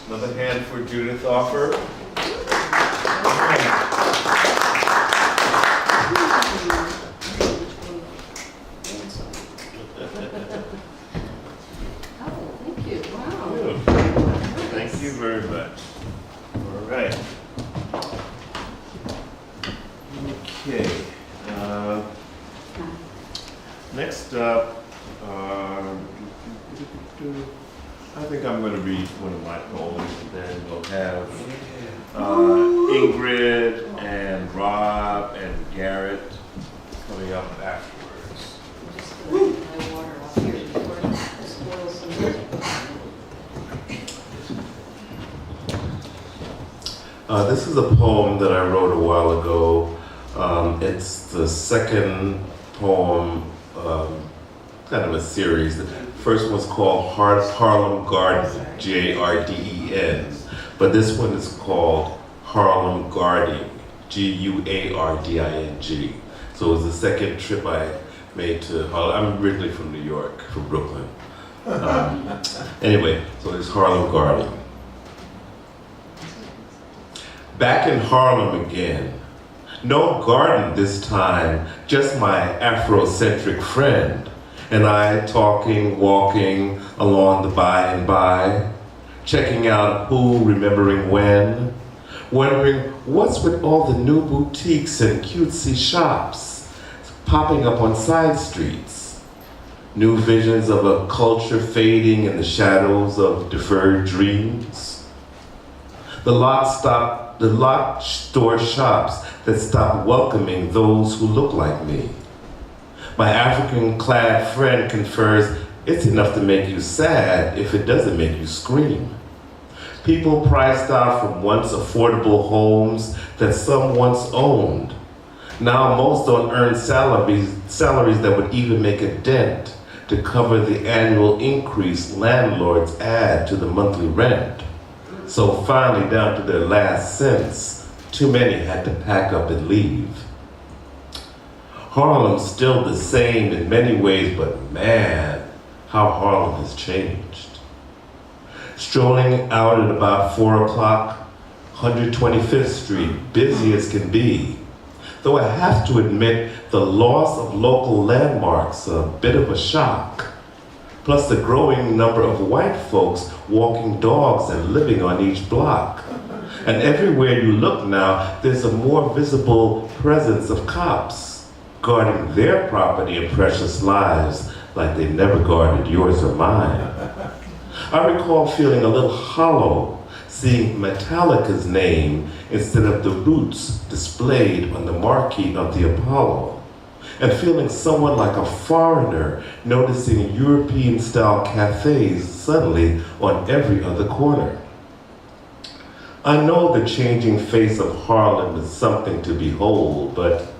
Another hand for Judith Offer. Next up, I think I'm going to read one of my poems, and then we'll have Ingrid and Rob and Garrett coming up afterwards. This is a poem that I wrote a while ago. It's the second poem, kind of a series. The first one's called Harlem Garden, Garden, but this one is called Harlem Guarding, Guarding. So it was the second trip I made to Harlem. I'm originally from New York, from Brooklyn. Anyway, so it's Harlem Guarding. Back in Harlem again. No garden this time, just my Afrocentric friend, and I talking, walking along the by and by, checking out who, remembering when, wondering what's with all the new boutiques and cutesy shops popping up on side streets, new visions of a culture fading in the shadows of deferred dreams, the lot store shops that stop welcoming those who look like me. My African-clad friend confers it's enough to make you sad if it doesn't make you scream. People priced out from once affordable homes that some once owned. Now most don't earn salaries that would even make a dent to cover the annual increase landlords add to the monthly rent. So finally, down to their last cents, too many had to pack up and leave. Harlem's still the same in many ways, but man, how Harlem has changed. Strolling out at about 4 o'clock, 125th Street, busy as can be. Though I have to admit, the loss of local landmarks a bit of a shock. Plus the growing number of white folks walking dogs and living on each block. And everywhere you look now, there's a more visible presence of cops guarding their property and precious lives like they never guarded yours or mine. I recall feeling a little hollow seeing Metallica's name instead of the Roots displayed on the marquee of the Apollo, and feeling somewhat like a foreigner noticing European-style cafes suddenly on every other corner. I know the changing face of Harlem is something to behold, but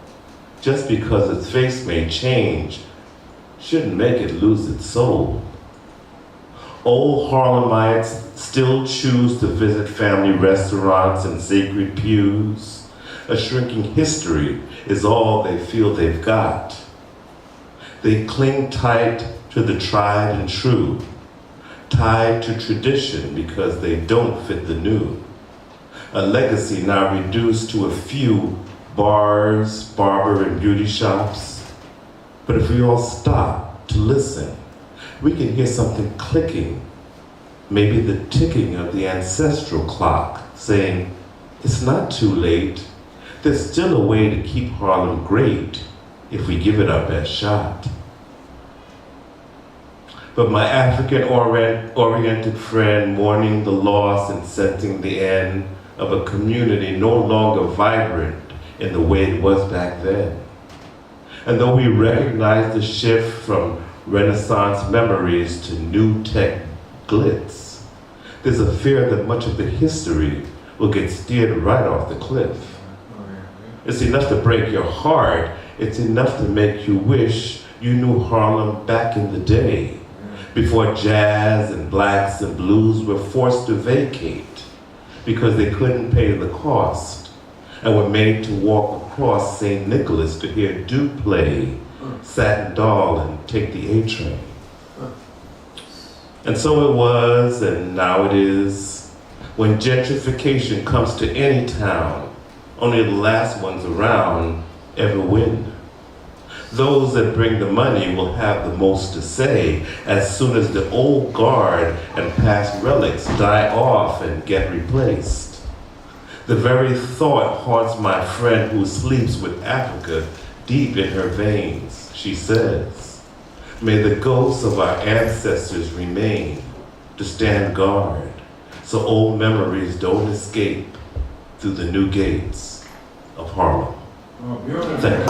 just because its face may change shouldn't make it lose its soul. Old Harlemites still choose to visit family restaurants and sacred pews. A shrinking history is all they feel they've got. They cling tight to the tried and true, tied to tradition because they don't fit the new. A legacy now reduced to a few bars, barber, and beauty shops. But if we all stop to listen, we can hear something clicking, maybe the ticking of the ancestral clock, saying, it's not too late. There's still a way to keep Harlem great if we give it our best shot. But my African-oriented friend, mourning the loss and sensing the end of a community no longer vibrant in the way it was back then. And though we recognize the shift from Renaissance memories to new tech glitz, there's a fear that much of the history will get steered right off the cliff. It's enough to break your heart. It's enough to make you wish you knew Harlem back in the day, before jazz and blacks and blues were forced to vacate because they couldn't pay the cost and were made to walk across St. Nicholas to hear Duke play Satin Doll and take the A train. And so it was, and now it is, when gentrification comes to any town, only the last ones around ever win. Those that bring the money will have the most to say as soon as the old guard and past relics die off and get replaced. The very thought haunts my friend who sleeps with Africa deep in her veins. She says, may the ghosts of our ancestors remain to stand guard so old memories don't escape through the new gates of Harlem. Oh, beautiful. Thank you.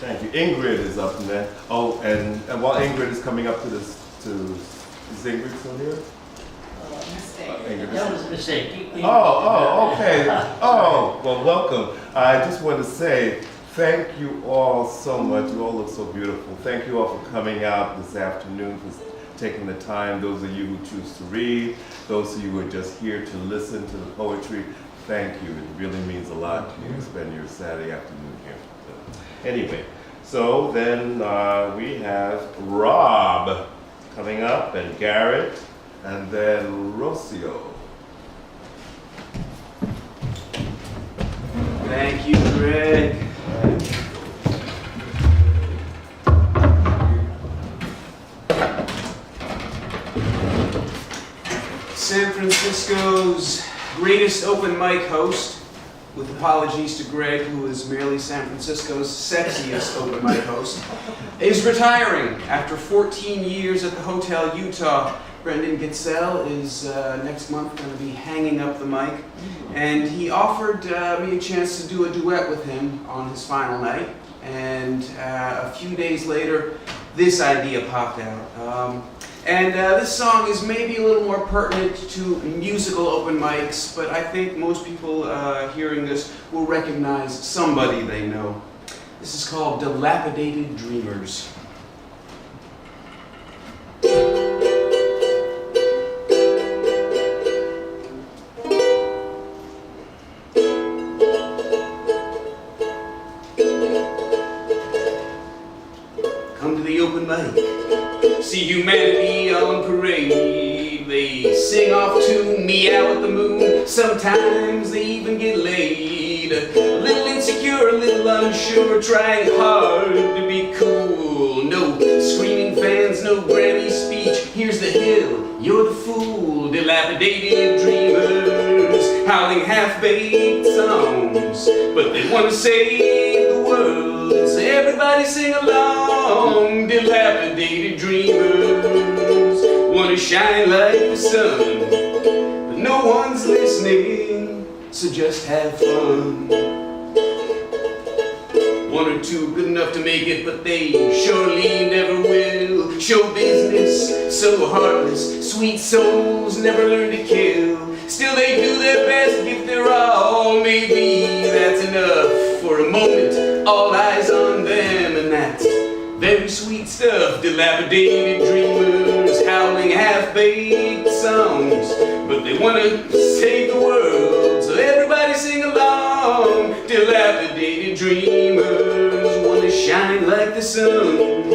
Thank you. Ingrid is up next. Oh, and while Ingrid is coming up to this, is Ingrid still here? Ingrid. That was a mistake. Okay. Oh, well, welcome. I just want to say thank you all so much. You all look so beautiful. Thank you all for coming out this afternoon, for taking the time. Those of you who choose to read, those of you who are just here to listen to the poetry, thank you. It really means a lot to you to spend your Saturday afternoon here. So, anyway, so then we have Rob coming up, and Garrett, and then Rocio. Thank you, Greg. San Francisco's greatest open mic host, with apologies to Greg, who is merely San Francisco's sexiest open mic host, is retiring after 14 years at the Hotel Utah. Brendan Gitzel is next month going to be hanging up the mic, and he offered me a chance to do a duet with him on his final night, and a few days later, this idea popped out. This song is maybe a little more pertinent to musical open mics, but I think most people hearing this will recognize somebody they know. This is called Dilapidated Dreamers. Come to the open mic. See humanity on parade. They sing off tune, meow at the moon. Sometimes they even get laid. A little insecure, a little unsure, trying hard to be cool. No screaming fans, no Grammy speech. Here's the hill, you're the fool. Dilapidated dreamers, howling half-baked songs, but they want to save the world, so everybody sing along. Dilapidated dreamers want to shine like the sun, but no one's listening, so just have fun. One or two good enough to make it, but they surely never will. Show business, so heartless, sweet souls never learn to kill. Still they do their best, give their all. Maybe that's enough for a moment. All eyes on them, and that's very sweet stuff. Dilapidated dreamers, howling half-baked songs, but they want to save the world, so everybody sing along. Dilapidated dreamers want to shine like the sun,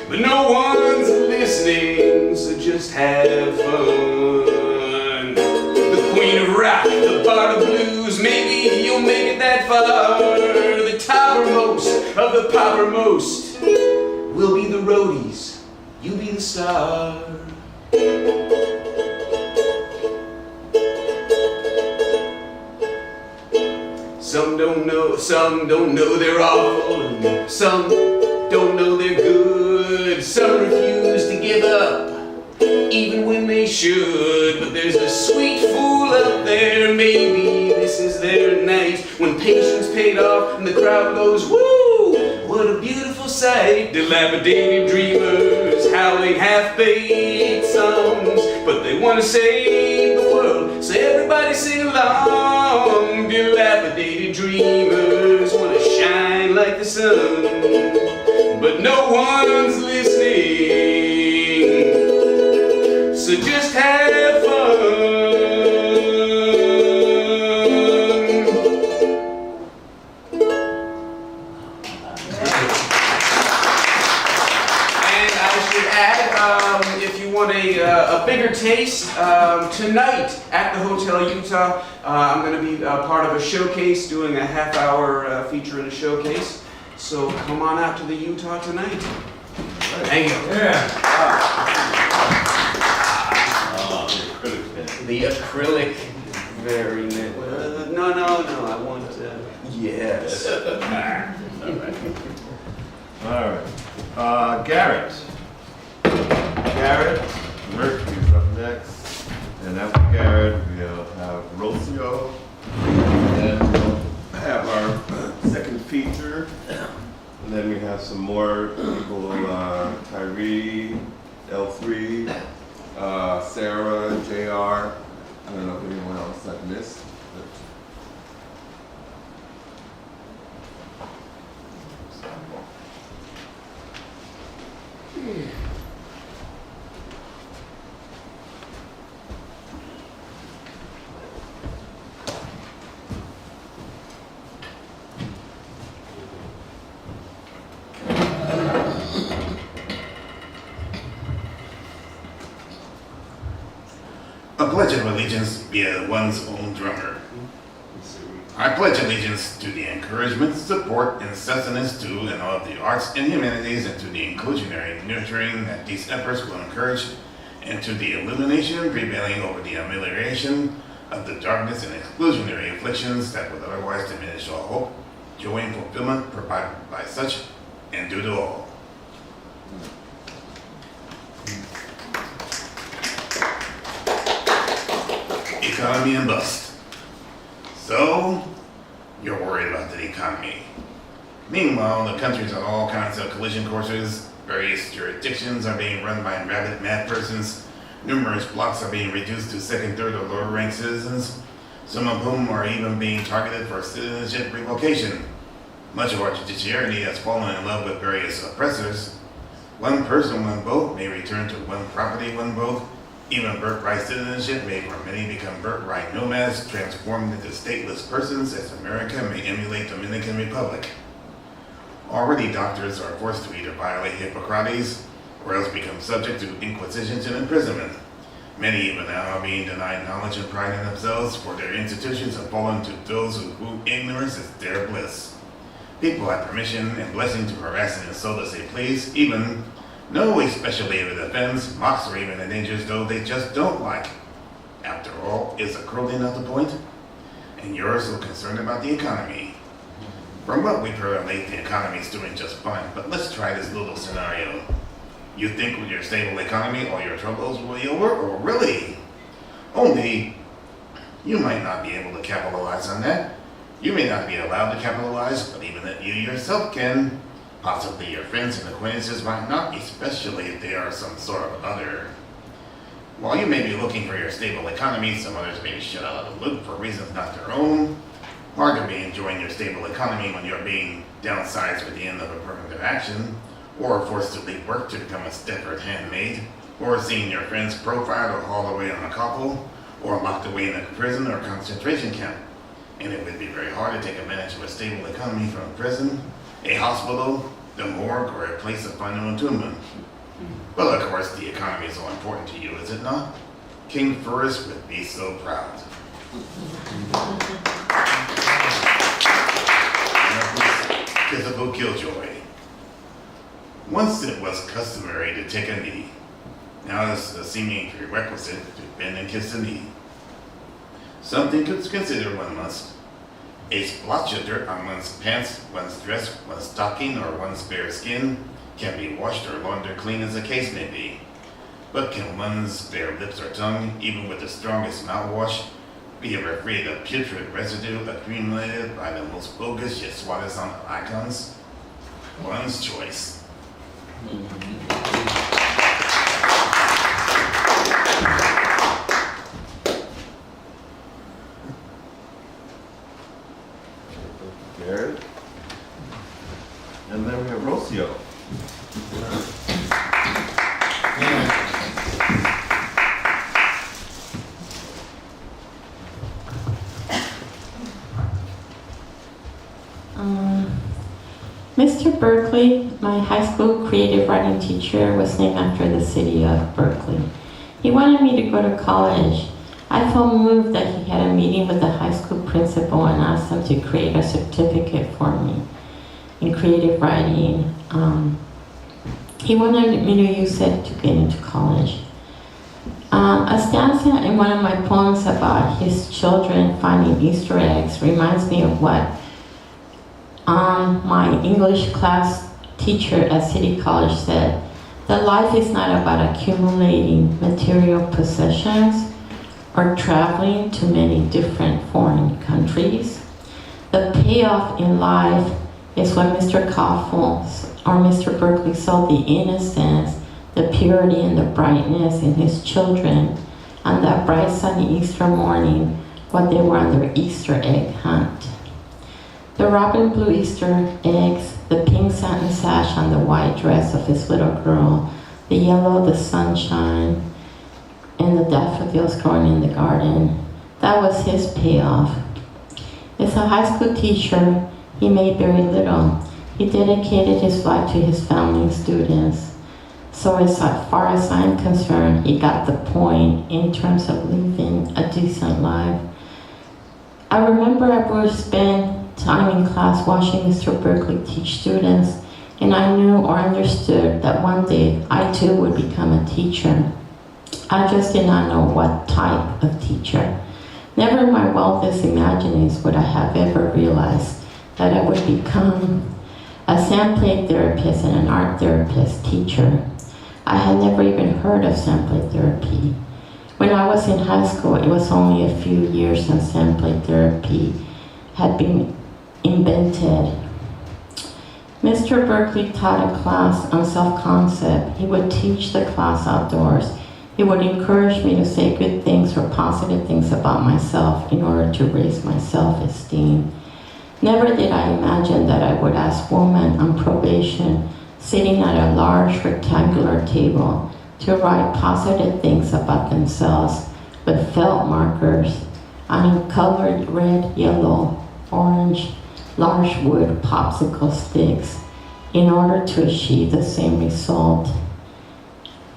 but no one's listening, so just have fun. The queen of rock, the bard of blues, maybe you'll make it that far. The toppermost of the poppermost will be the roadies, you be the star. Some don't know they're awful, and some don't know they're good. Some refuse to give up, even when they should. But there's a sweet fool up there, maybe this is their night, when patience paid off and the crowd goes, woo! What a beautiful sight. Dilapidated dreamers, howling half-baked songs, but they want to save the world, so everybody sing along. Dilapidated dreamers want to shine like the sun, but no one's listening, so just have fun. And I should add, if you want a bigger taste, tonight at the Hotel Utah, I'm going to be part of a showcase, doing a half-hour feature in a showcase. So come on out to the Utah tonight. Thank you. Yeah. The acrylic, very nice. No, I want, yes. All right. Garrett. Garrett Murphy's up next. And after Garrett, we'll have Rocio. And we'll have our second feature. And then we have some more people, Tyree, L3, Sarah, JR. I don't know if anyone else I've missed. A pledge of allegiance via one's own drummer. I pledge allegiance to the encouragement, support, and sustenance to and of the arts and humanities, and to the inclusionary nurturing that these efforts will encourage, and to the illumination prevailing over the amelioration of the darkness and exclusionary afflictions that would otherwise diminish all hope, joy, and fulfillment provided by such, and due to all. Economy and bust. So, you're worried about the economy. Meanwhile, the country's on all kinds of collision courses. Various jurisdictions are being run by rabid mad persons. Numerous blocks are being reduced to second, third, or lower ranked citizens, some of whom are even being targeted for citizenship revocation. Much of our judiciary has fallen in love with various oppressors. One person, one vote may return to one property, one vote. Even birthright citizenship may for many become birthright nomads, transformed into stateless persons as America may emulate Dominican Republic. Already doctors are forced to either violate Hippocrates or else become subject to inquisitions and imprisonment. Many even now are being denied knowledge and pride in themselves, for their institutions have fallen to those who ignorance is their bliss. People have permission and blessing to harass and insult as they please, even, no, especially if it offends, mocks, or even endangers those they just don't like. After all, is cruelty not the point? And you're so concerned about the economy. From what we've heard lately, the economy is doing just fine, but let's try this little scenario. You think with your stable economy, all your troubles will be over, or really? Only, you might not be able to capitalize on that. You may not be allowed to capitalize, but even that you yourself can. Possibly your friends and acquaintances might not, especially if they are some sort of other. While you may be looking for your stable economy, some others may be shut out of the loop for reasons not their own. Hard to be enjoying your stable economy when you're being downsized with the end of affirmative action, or forced to leave work to become a Stepford handmaid, or seeing your friends profiled or hauled away on a couple, or locked away in a prison or concentration camp. And it would be very hard to take advantage of a stable economy from a prison, a hospital, the morgue, or a place of final entombment. Well, of course, the economy is all important to you, is it not? King Furus would be so proud. Physical killjoy. Once it was customary to take a knee. Now it's a seeming prerequisite to bend and kiss the knee. Something to consider one must. A splotch of dirt on one's pants, one's dress, one's stocking, or one's bare skin can be washed or laundered clean as the case may be. But can one's bare lips or tongue, even with the strongest mouthwash, be ever freed of putrid residue accumulated by the most bogus yet soi-disant icons? One's choice. Garrett. And then we have Rocio. Mr. Berkeley, my high school creative writing teacher, was named after the city of Berkeley. He wanted me to go to college. I felt moved that he had a meeting with the high school principal and asked him to create a certificate for me in creative writing. He wanted me to use it to get into college. A stanza in one of my poems about his children finding Easter eggs reminds me of what my English class teacher at City College said, that life is not about accumulating material possessions or traveling to many different foreign countries. The payoff in life is when Mr. Koffels or Mr. Berkeley saw the innocence, the purity, and the brightness in his children on that bright sunny Easter morning when they were on their Easter egg hunt. The robin blue Easter eggs, the pink satin sash on the white dress of his little girl, the yellow, the sunshine, and the daffodils growing in the garden. That was his payoff. As a high school teacher, he made very little. He dedicated his life to his family and students. So as far as I'm concerned, he got the point in terms of living a decent life. I remember I would spend time in class watching Mr. Berkeley teach students, and I knew or understood that one day I too would become a teacher. I just did not know what type of teacher. Never in my wildest imaginings would I have ever realized that I would become a sand play therapist and an art therapist teacher. I had never even heard of sand play therapy. When I was in high school, it was only a few years since sand play therapy had been invented. Mr. Berkeley taught a class on self-concept. He would teach the class outdoors. He would encourage me to say good things or positive things about myself in order to raise my self-esteem. Never did I imagine that I would ask women on probation, sitting at a large rectangular table, to write positive things about themselves with felt markers on colored red, yellow, orange, large wood popsicle sticks in order to achieve the same result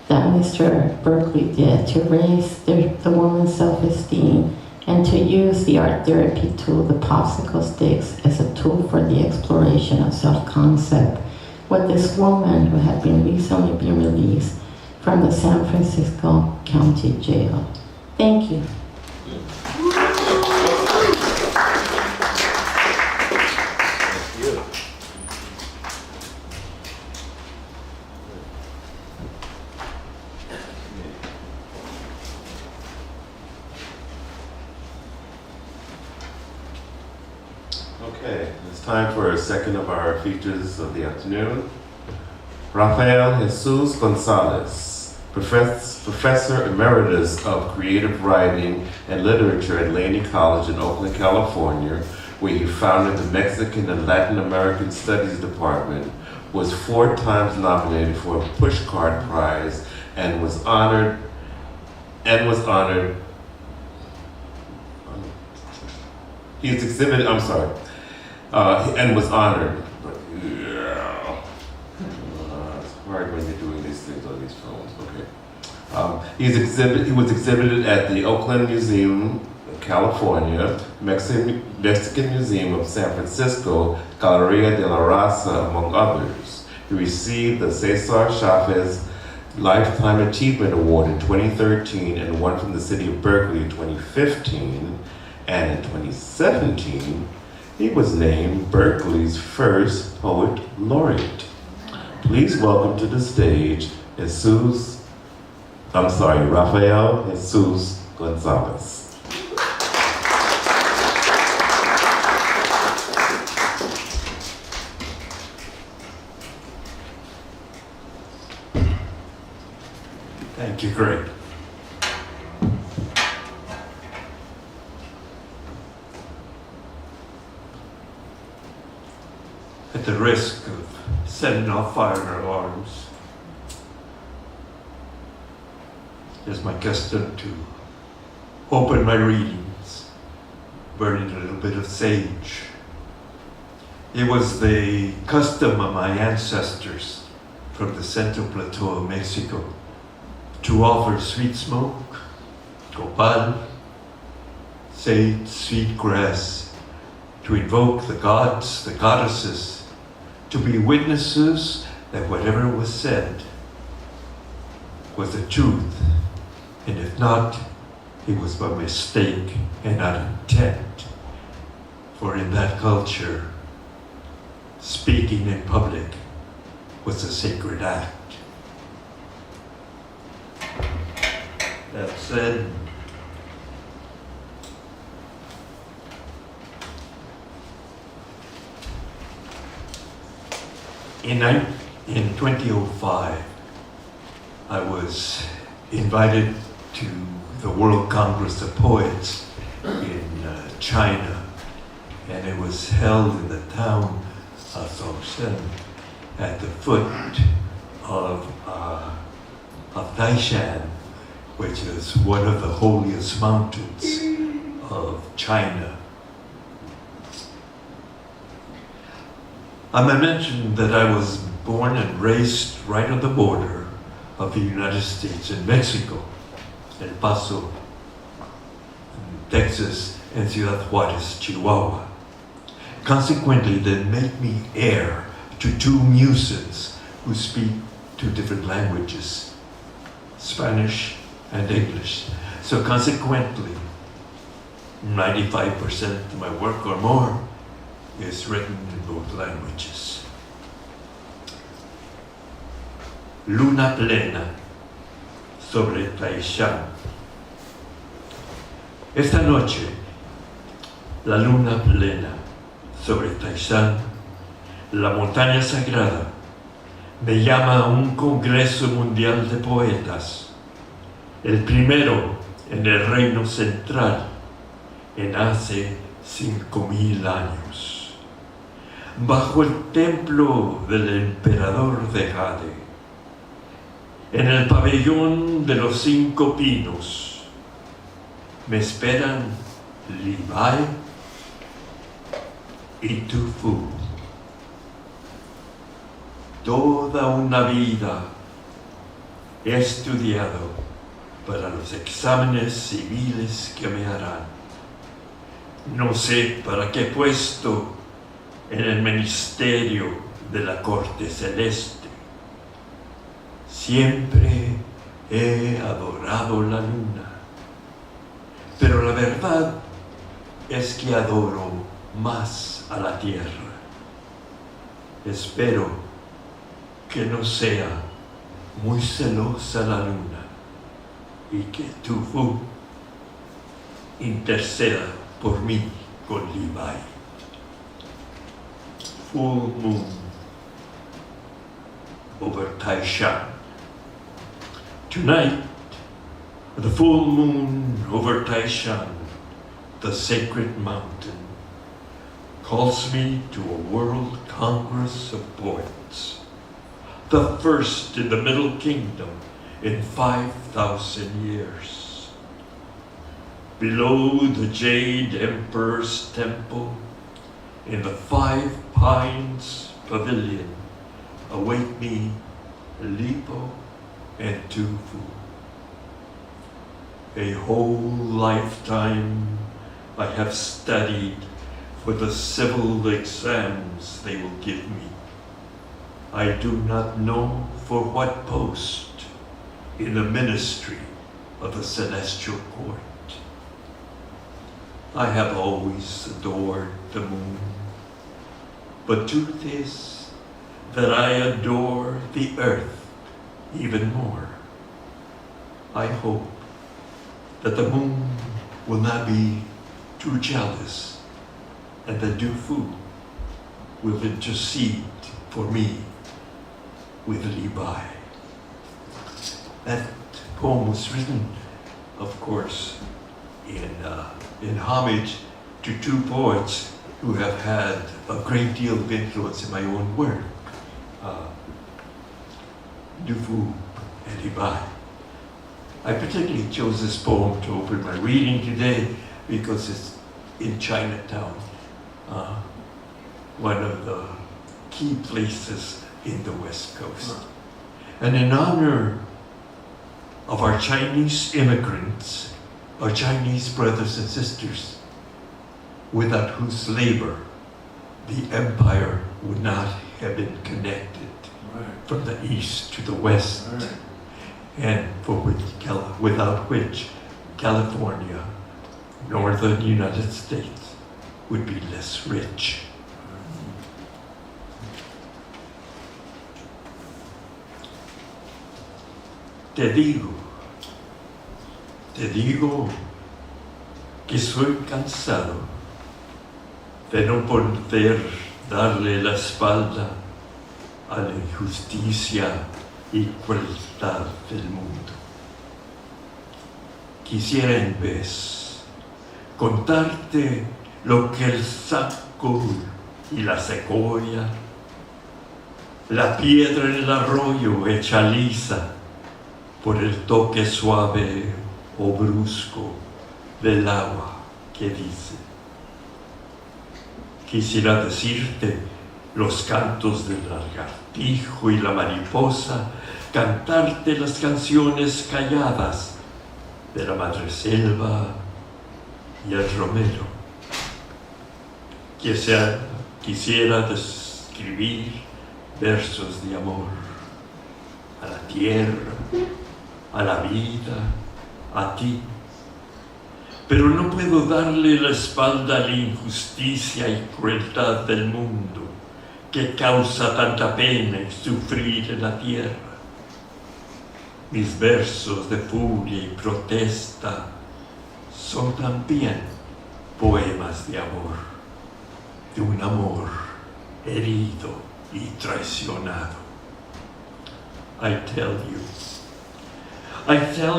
that Mr. Berkeley did, to raise the woman's self-esteem and to use the art therapy tool, the popsicle sticks, as a tool for the exploration of self-concept. What this woman, who had recently been released from the San Francisco County Jail. Thank you. Okay, it's time for a second of our features of the afternoon. Rafael Jesús González, Professor Emeritus of Creative Writing and Literature at Laney College in Oakland, California, where he founded the Mexican and Latin American Studies Department, was 4 times nominated for a Pushcart Prize and was honored. He's exhibited, I'm sorry, and was honored. It's hard when you're doing these things on these phones, okay. He was exhibited at the Oakland Museum of California, Mexican Museum of San Francisco, Galeria de la Raza, among others. He received the César Chávez Lifetime Achievement Award in 2013 and one from the City of Berkeley in 2015. And in 2017, he was named Berkeley's first Poet Laureate. Please welcome to the stage Rafael Jesús González. Thank you, Greg. At the risk of setting off fire alarms, it is my custom to open my readings, burning a little bit of sage. It was the custom of my ancestors from the Central Plateau of Mexico to offer sweet smoke, copal, sage, sweet grass, to invoke the gods, the goddesses, to be witnesses that whatever was said was the truth, and if not, it was by mistake and not intent. For in that culture, speaking in public was a sacred act. That said, in 2005, I was invited to the World Congress of Poets in China, and it was held in the town of Songsen at the foot of Taishan, which is one of the holiest mountains of China. I mentioned that I was born and raised right on the border of the United States and Mexico, El Paso, Texas, and Ciudad Juárez, Chihuahua. Consequently, they make me heir to two muses who speak two different languages, Spanish and English. So consequently, 95% of my work or more is written in both languages. Luna plena sobre Taishan. Esta noche, la luna plena sobre Taishan, la montaña sagrada, me llama a un congreso mundial de poetas, el primero en el reino central en hace 5000 años, bajo el templo del emperador de Jade, en el pabellón de los 5 pinos, me esperan Levi y Tu Fu. Toda una vida he estudiado para los exámenes civiles que me harán. No sé para qué puesto en el ministerio de la corte celeste. Siempre he adorado la luna, pero la verdad es que adoro más a la tierra. Espero que no sea muy celosa la luna y que Tu Fu interceda por mí con Levi. Full moon over Taishan. Tonight, the full moon over Taishan, the sacred mountain, calls me to a World Congress of Poets, the first in the Middle Kingdom in 5,000 years. Below the Jade Emperor's Temple, in the 5 Pines Pavilion, await me Lipo and Tu Fu. A whole lifetime I have studied for the civil exams they will give me. I do not know for what post in the ministry of the celestial court. I have always adored the moon, but truth is that I adore the earth even more. I hope that the moon will not be too jealous and that Tu Fu will intercede for me with Levi. That poem was written, of course, in homage to 2 poets who have had a great deal of influence in my own work, Tu Fu and Levi. I particularly chose this poem to open my reading today because it's in Chinatown, one of the key places in the West Coast. And in honor of our Chinese immigrants, our Chinese brothers and sisters, without whose labor the empire would not have been connected from the east to the west, and without which California, northern United States, would be less rich. Te digo que soy cansado de no poder darle la espalda a la injusticia y crueldad del mundo. Quisiera en vez contarte lo que el saco y la secoya, la piedra en el arroyo hecha lisa por el toque suave o brusco del agua que dice. Quisiera decirte los cantos del lagartijo y la mariposa, cantarte las canciones calladas de la madreselva y el romero. Quisiera describir versos de amor a la tierra, a la vida, a ti. Pero no puedo darle la espalda a la injusticia y crueldad del mundo que causa tanta pena y sufrir en la tierra. Mis versos de furia y protesta son también poemas de amor, de un amor herido y traicionado. I tell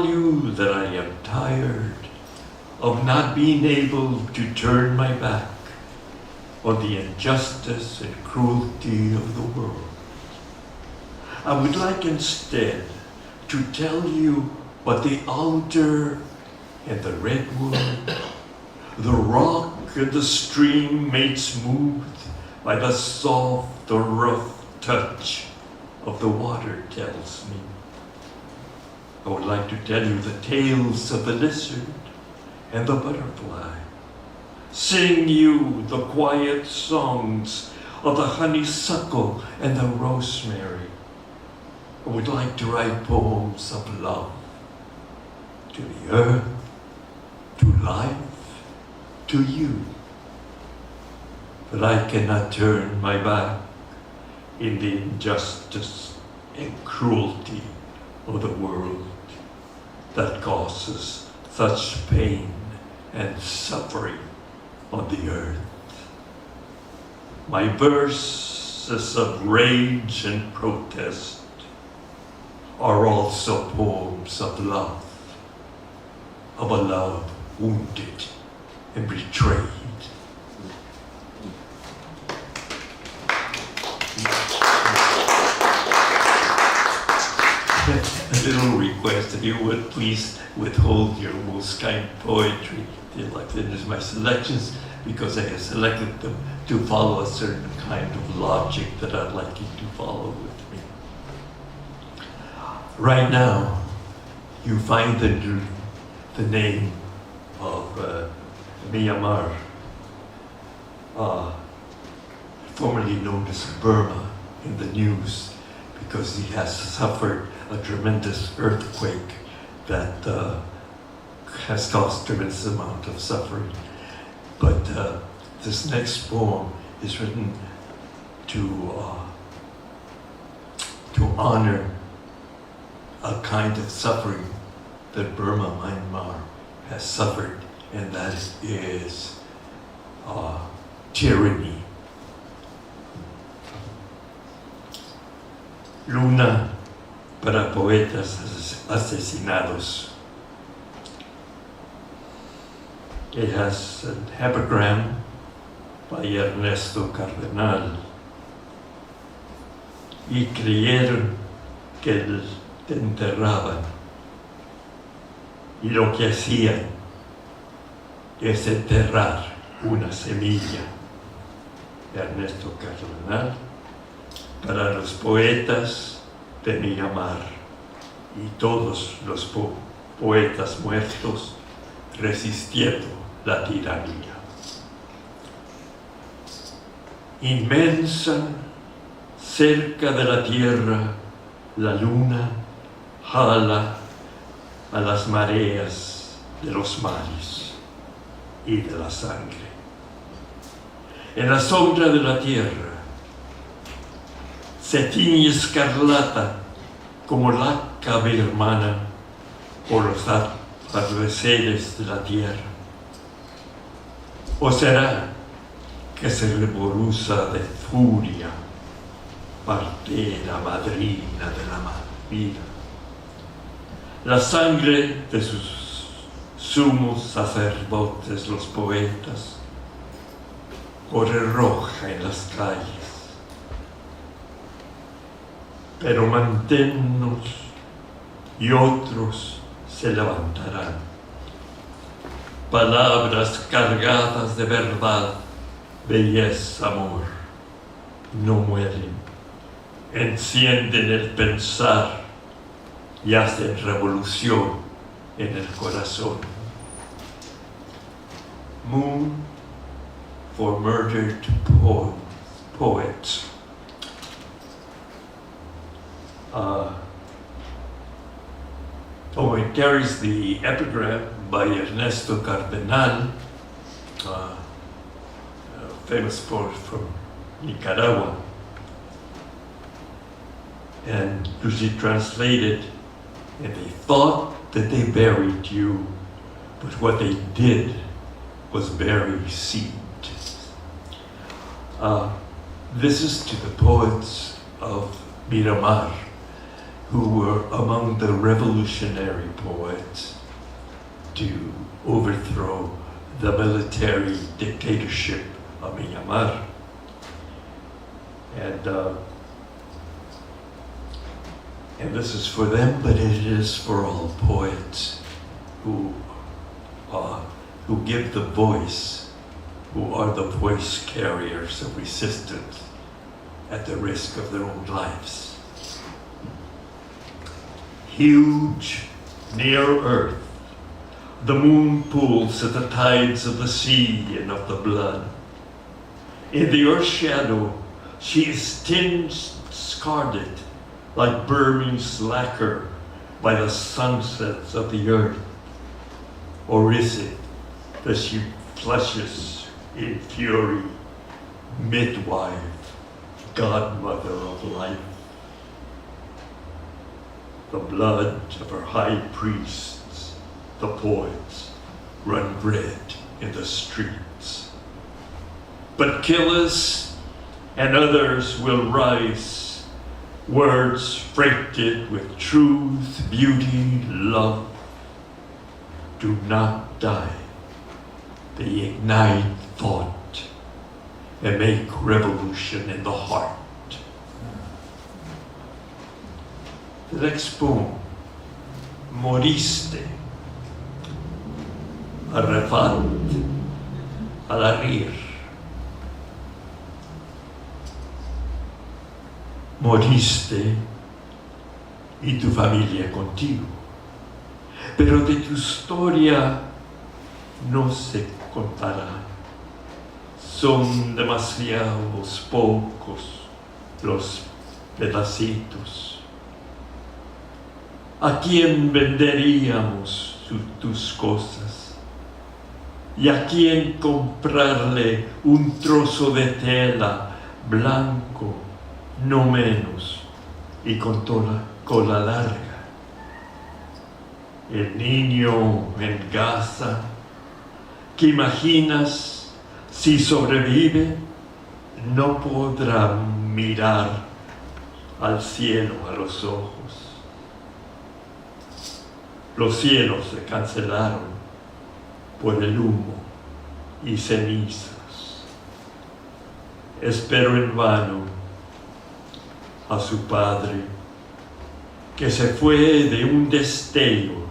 you that I am tired of not being able to turn my back on the injustice and cruelty of the world. I would like instead to tell you what the altar and the redwood, the rock and the stream made smooth by the soft or rough touch of the water tells me. I would like to tell you the tales of the lizard and the butterfly, sing you the quiet songs of the honeysuckle and the rosemary. I would like to write poems of love to the earth, to life, to you. But I cannot turn my back in the injustice and cruelty of the world that causes such pain and suffering on the earth. My verses of rage and protest are also poems of love, of a love wounded and betrayed. A little request, if you would please withhold your most kind poetry till I finish my selections, because I have selected them to follow a certain kind of logic that I'd like you to follow with me. Right now, you find the name of Myanmar, formerly known as Burma, in the news, because he has suffered a tremendous earthquake that has caused tremendous amount of suffering. But this next poem is written to honor a kind of suffering that Burma, Myanmar, has suffered, and that is tyranny. Luna para poetas asesinados. It has an epigram by Ernesto Cardenal. Y creyeron que te enterraban, y lo que hacían es enterrar una semilla. Ernesto Cardenal, para los poetas de Myanmar y todos los poetas muertos resistiendo la tiranía. Inmensa, cerca de la tierra, la luna jala a las mareas de los mares y de la sangre. En la sombra de la tierra se tiñe escarlata como laca birmana por los atardeceres de la tierra. ¿O será que se reboruza de furia, partera madrina de la vida? La sangre de sus sumos sacerdotes, los poetas, corre roja en las calles. Pero manténnos y otros se levantarán. Palabras cargadas de verdad, belleza, amor, no mueren, encienden el pensar y hacen revolución en el corazón. Moon for Murdered Poets. It carries the epigram by Ernesto Cardenal, a famous poet from Nicaragua. And Lucy translated, and they thought that they buried you, but what they did was bury seed. This is to the poets of Miramar, who were among the revolutionary poets to overthrow the military dictatorship of Myanmar. And this is for them, but it is for all poets who give the voice, who are the voice carriers of resistance at the risk of their own lives. Huge, near Earth, the moon pools at the tides of the sea and of the blood. In the Earth's shadow, she is tinged scarlet, like Burmese lacquer by the sunsets of the earth. Or is it that she flushes in fury, midwife, godmother of life? The blood of her high priests, the poets, run red in the streets. But kill us, and others will rise, words freighted with truth, beauty, love. Do not die. They ignite thought and make revolution in the heart. The next poem, Moriste, Rafael Jesús. Moriste y tu familia contigo, pero de tu historia no se contará. Son demasiados pocos los pedacitos. ¿A quién venderíamos tus cosas? ¿Y a quién comprarle un trozo de tela blanco, no menos, y con toda cola larga? El niño en Gaza, que imaginas si sobrevive, no podrá mirar al cielo a los ojos. Los cielos se cancelaron por el humo y cenizas. Espero en vano a su padre, que se fue de un destello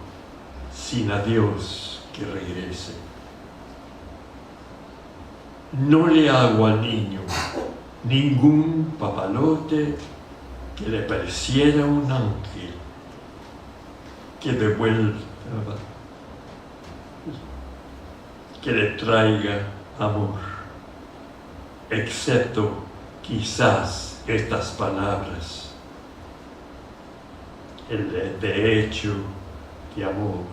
sin adiós que regrese. No le hago al niño ningún papalote que le pareciera un ángel que devuelva, que le traiga amor, excepto quizás estas palabras: de hecho de amor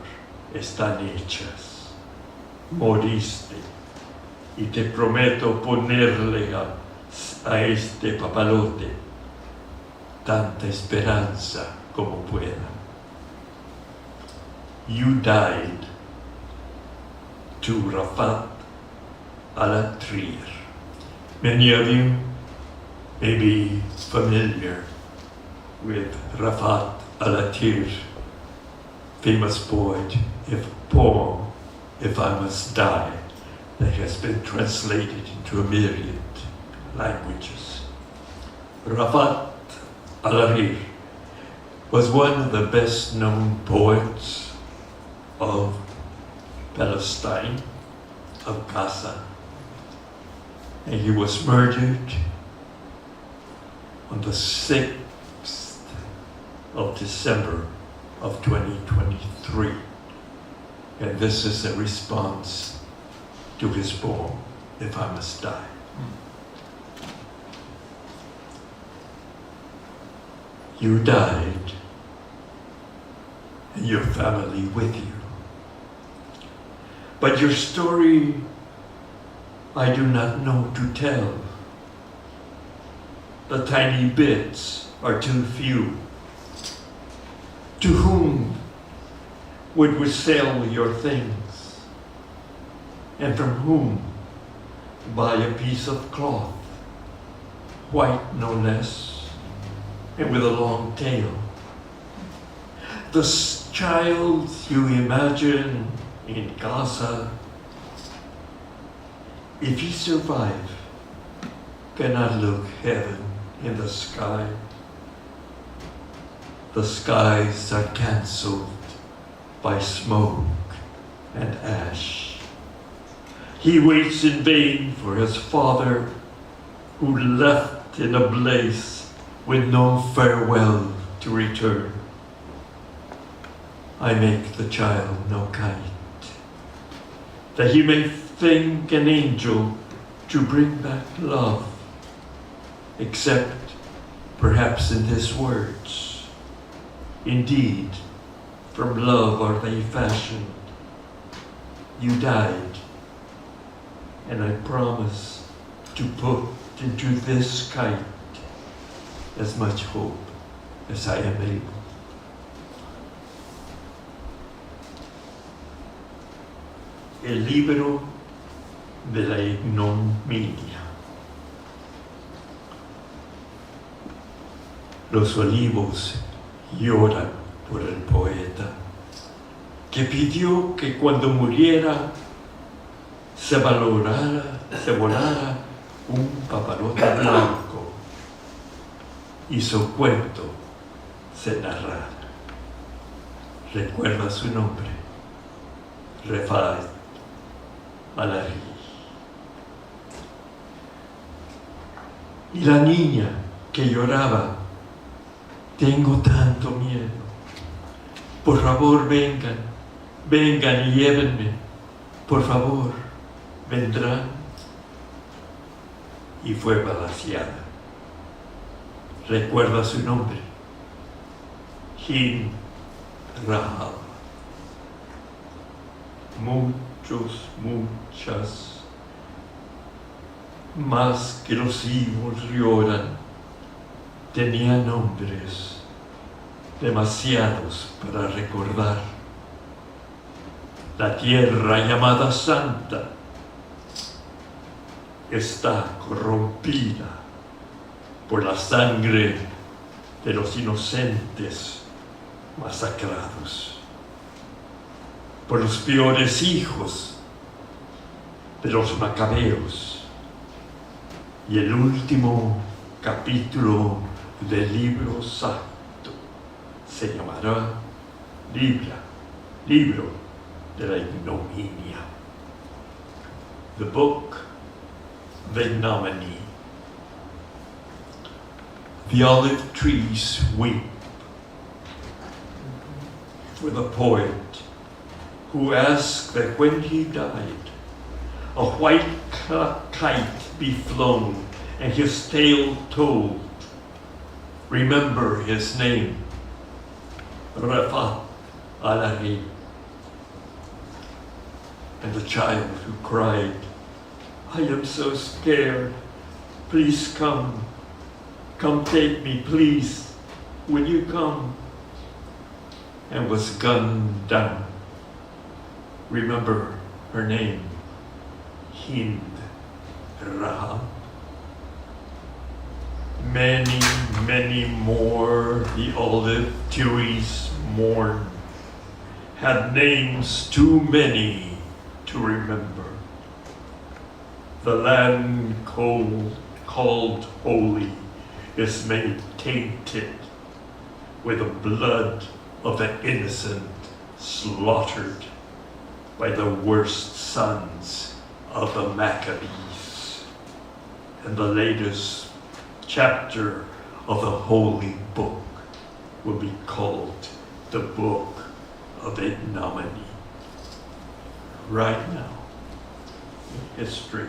están hechas. Moriste, y te prometo ponerle a este papalote tanta esperanza como pueda. You died to Rafael Jesús. Many of you may be familiar with Rafael Jesús, famous poet, poem, If I Must Die, that has been translated into a myriad languages. Rafael Jesús was one of the best known poets of Palestine, of Gaza, and he was murdered on the 6th of December of 2023. And this is a response to his poem, If I Must Die. You died, and your family with you. But your story I do not know to tell. The tiny bits are too few. To whom would we sell your things? And from whom buy a piece of cloth, white no less, and with a long tail? The child you imagine in Gaza, if he survive, cannot look heaven in the sky. The skies are cancelled by smoke and ash. He waits in vain for his father, who left in a blaze with no farewell to return. I make the child no kite, that he may think an angel to bring back love, except perhaps in his words. Indeed, from love are they fashioned. You died, and I promise to put into this kite as much hope as I am able. El libro de la ignominia. Los olivos lloran por el poeta, que pidió que cuando muriera se volara un paparote blanco y su cuento se narrara. Recuerda su nombre, Rafael Jesús. Y la niña que lloraba, tengo tanto miedo. Por favor, vengan y llévenme. Por favor, vendrán. Y fue balaceada. Recuerda su nombre, Raza. Muchas, más que los hijos lloran, tenía nombres demasiados para recordar. La tierra llamada Santa está corrompida por la sangre de los inocentes masacrados, por los peores hijos de los macabeos. Y el último capítulo del libro santo se llamará libro de la ignominia. The Book of Ignominy. The olive trees weep for the poet who asked that when he died, a white kite be flown and his tale told. Remember his name, Rafael Jesús. And the child who cried, I am so scared, please come take me, please, will you come? And was gunned down. Remember her name, Raza. Many more the olive trees mourn, had names too many to remember. The land called holy is made tainted with the blood of the innocent slaughtered by the worst sons of the Maccabees. And the latest chapter of the Holy Book will be called the Book of Ignominy. Right now, in history.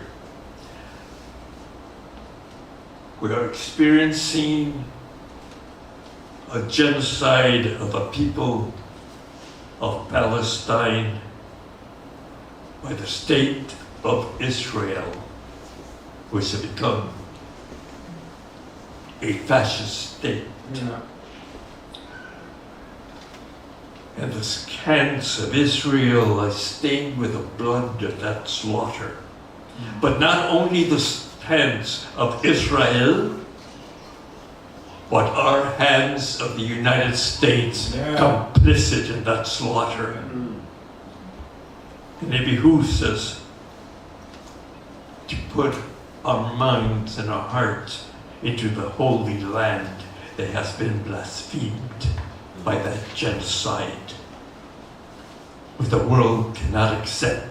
We are experiencing a genocide of the people of Palestine by the state of Israel, which has become a fascist state. Yeah. And the hands of Israel are stained with the blood of that slaughter. But not only the hands of Israel, but our hands of the United States complicit in that slaughter. And it behooves us to put our minds and our hearts into the holy land that has been blasphemed by that genocide, which the world cannot accept,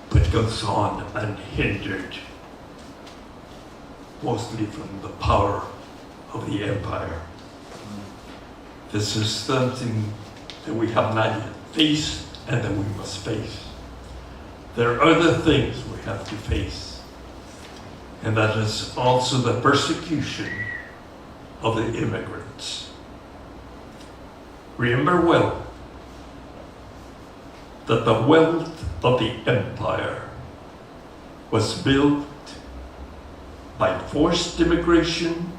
but goes on unhindered, mostly from the power of the empire. This is something that we have not yet faced and that we must face. There are other things we have to face, and that is also the persecution of the immigrants. Remember well that the wealth of the empire was built by forced immigration,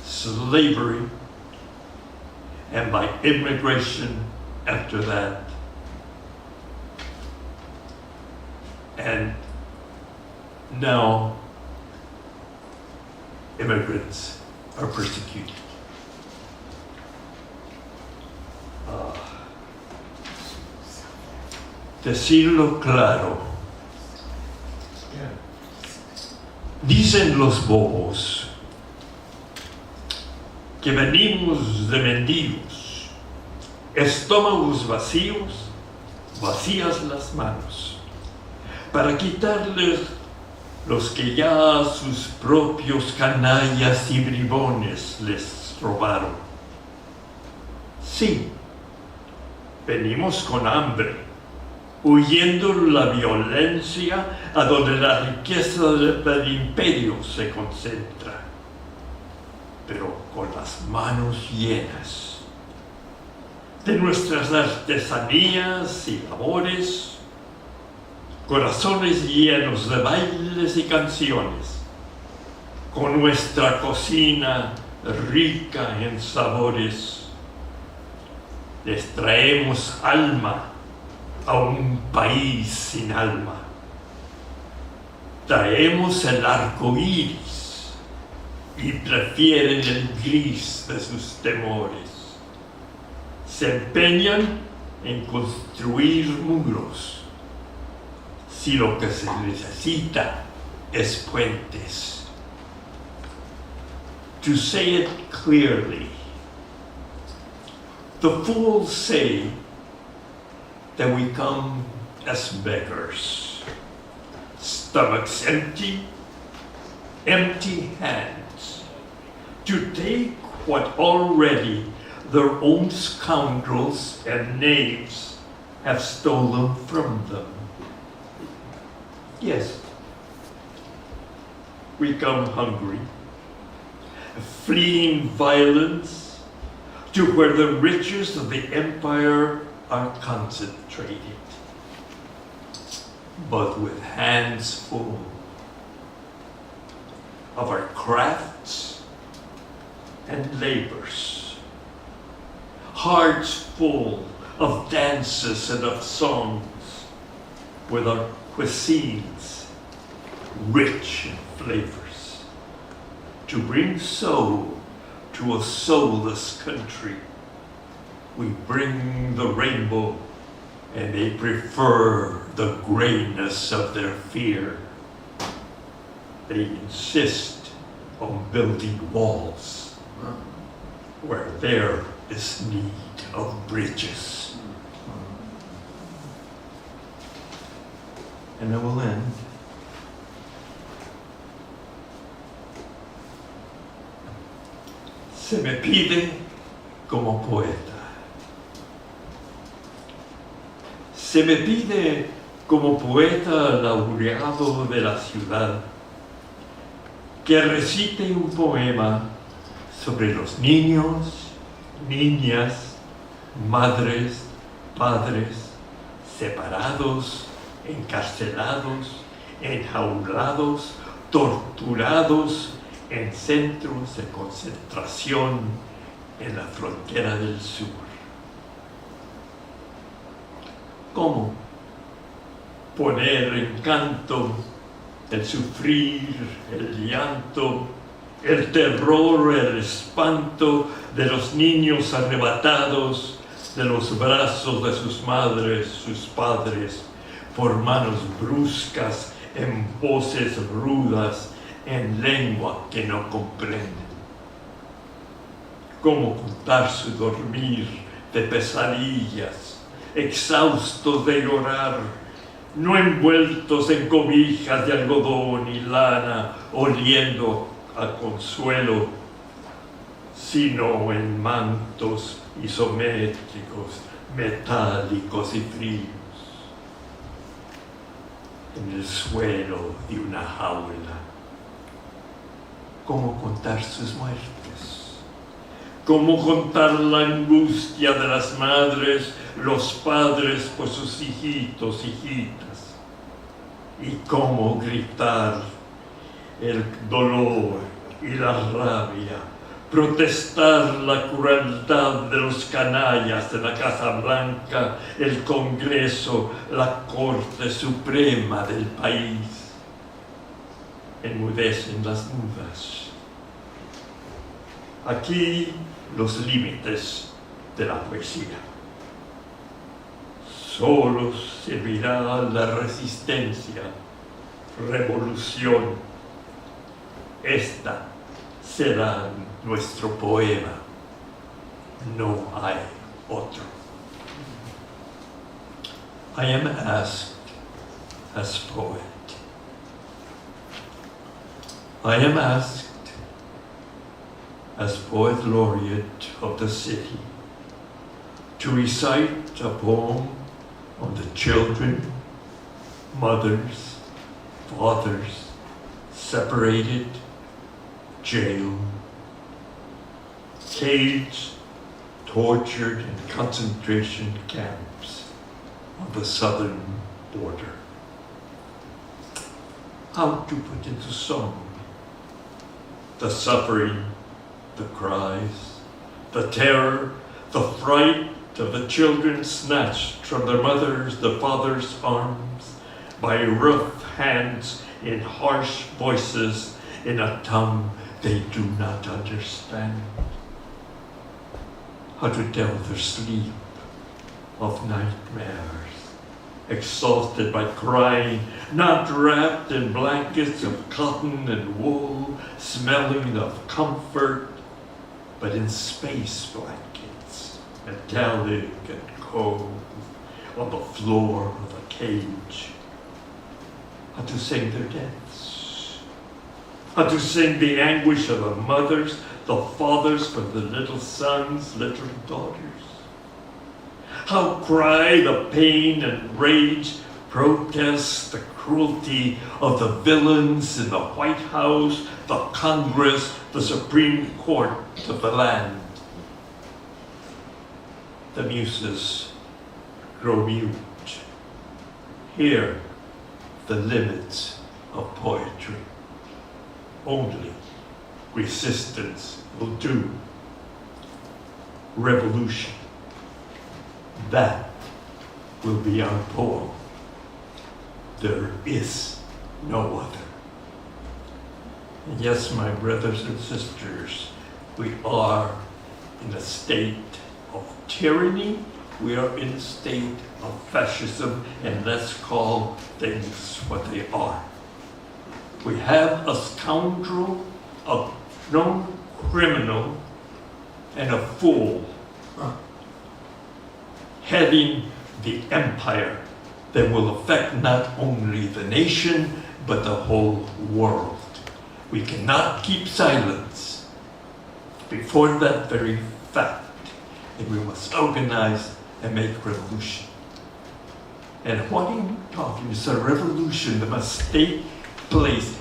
slavery, and by immigration after that. And now immigrants are persecuted. Decirlo claro. Dicen los bobos que venimos de mendigos, estómagos vacíos, vacías las manos, para quitarles los que ya sus propios canallas y bribones les robaron. Sí, venimos con hambre, huyendo la violencia a donde la riqueza del imperio se concentra, pero con las manos llenas de nuestras artesanías y labores, corazones llenos de bailes y canciones, con nuestra cocina rica en sabores, les traemos alma a un país sin alma. Traemos el arco iris y prefieren el gris de sus temores. Se empeñan en construir muros si lo que se necesita es puentes. To say it clearly, the fools say that we come as beggars, stomachs empty, empty hands, to take what already their own scoundrels and knaves have stolen from them. Yes, we come hungry, fleeing violence to where the riches of the empire are concentrated, but with hands full of our crafts and labors, hearts full of dances and of songs, with our cuisines rich in flavors, to bring soul to a soulless country. We bring the rainbow, and they prefer the grayness of their fear. They insist on building walls where there is need of bridges. And I will end. Se me pide como poeta. Se me pide como poeta laureado de la ciudad, que recite un poema sobre los niños, niñas, madres, padres, separados, encarcelados, enjaulados, torturados en centros de concentración en la frontera del sur. ¿Cómo poner en canto el sufrir, el llanto, el terror, el espanto de los niños arrebatados de los brazos de sus madres, sus padres, por manos bruscas, en voces rudas, en lengua que no comprenden? ¿Cómo contar su dormir de pesadillas, exhaustos de llorar, no envueltos en cobijas de algodón y lana, oliendo a consuelo, sino en mantos isométricos, metálicos y fríos, en el suelo de una jaula? ¿Cómo contar sus muertes? ¿Cómo contar la angustia de las madres, los padres por sus hijitos, hijitas? ¿Y cómo gritar el dolor y la rabia, protestar la crueldad de los canallas de la Casa Blanca, el Congreso, la Corte Suprema del país? Enmudecen las mudas. Aquí los límites de la poesía. Solo servirá la resistencia, revolución. Esta será nuestro poema. No hay otro. I am asked as poet. I am asked as Poet Laureate of the city to recite a poem on the children, mothers, fathers, separated, jailed, caged, tortured in concentration camps on the southern border. How to put into song the suffering, the cries, the terror, the fright of the children snatched from their mothers, the fathers' arms, by rough hands in harsh voices in a tongue they do not understand. How to tell their sleep of nightmares, exhausted by crying, not wrapped in blankets of cotton and wool, smelling of comfort, but in space blankets, metallic and cold, on the floor of a cage. How to sing their deaths. How to sing the anguish of the mothers, the fathers for the little sons, little daughters. How cry the pain and rage, protest the cruelty of the villains in the White House, the Congress, the Supreme Court of the land. The muses grow mute. Here, the limits of poetry. Only resistance will do. Revolution. That will be our poem. There is no other. And yes, my brothers and sisters, we are in a state of tyranny. We are in a state of fascism, and let's call things what they are. We have a scoundrel, a known criminal, and a fool heading the empire that will affect not only the nation, but the whole world. We cannot keep silence before that very fact, and we must organize and make revolution. And what I'm talking is a revolution that must take place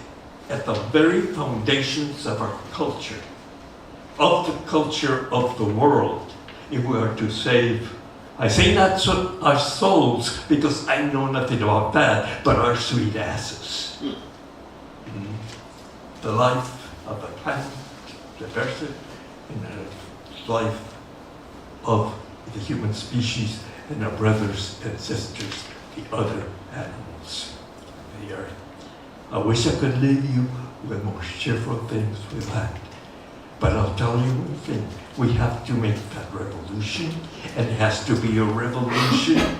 at the very foundations of our culture, of the culture of the world, if we are to save, I say not our souls, because I know nothing about that, but our sweet asses. The life of the planet, the person, and the life of the human species and our brothers and sisters, the other animals of the earth. I wish I could leave you with more cheerful things with that. But I'll tell you one thing, we have to make that revolution, and it has to be a revolution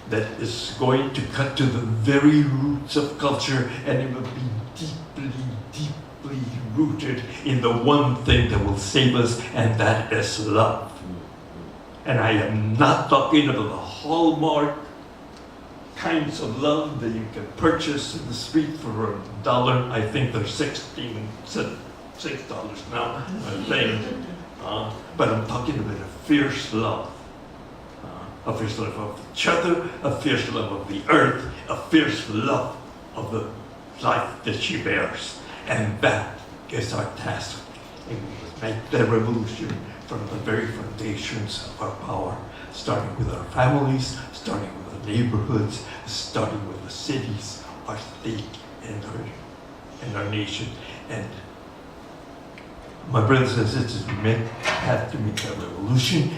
that is going to cut to the very roots of culture, and it will be deeply, deeply rooted in the one thing that will save us, and that is love. And I am not talking about the hallmark kinds of love that you can purchase in the street for $1. I think they're $6 now, I think. But I'm talking about a fierce love. A fierce love of each other, a fierce love of the earth, a fierce love of the life that she bears. And that is our task. And we must make the revolution from the very foundations of our power, starting with our families, starting with our neighborhoods, starting with the cities, our state, and our nation. And my brothers and sisters, we have to make that revolution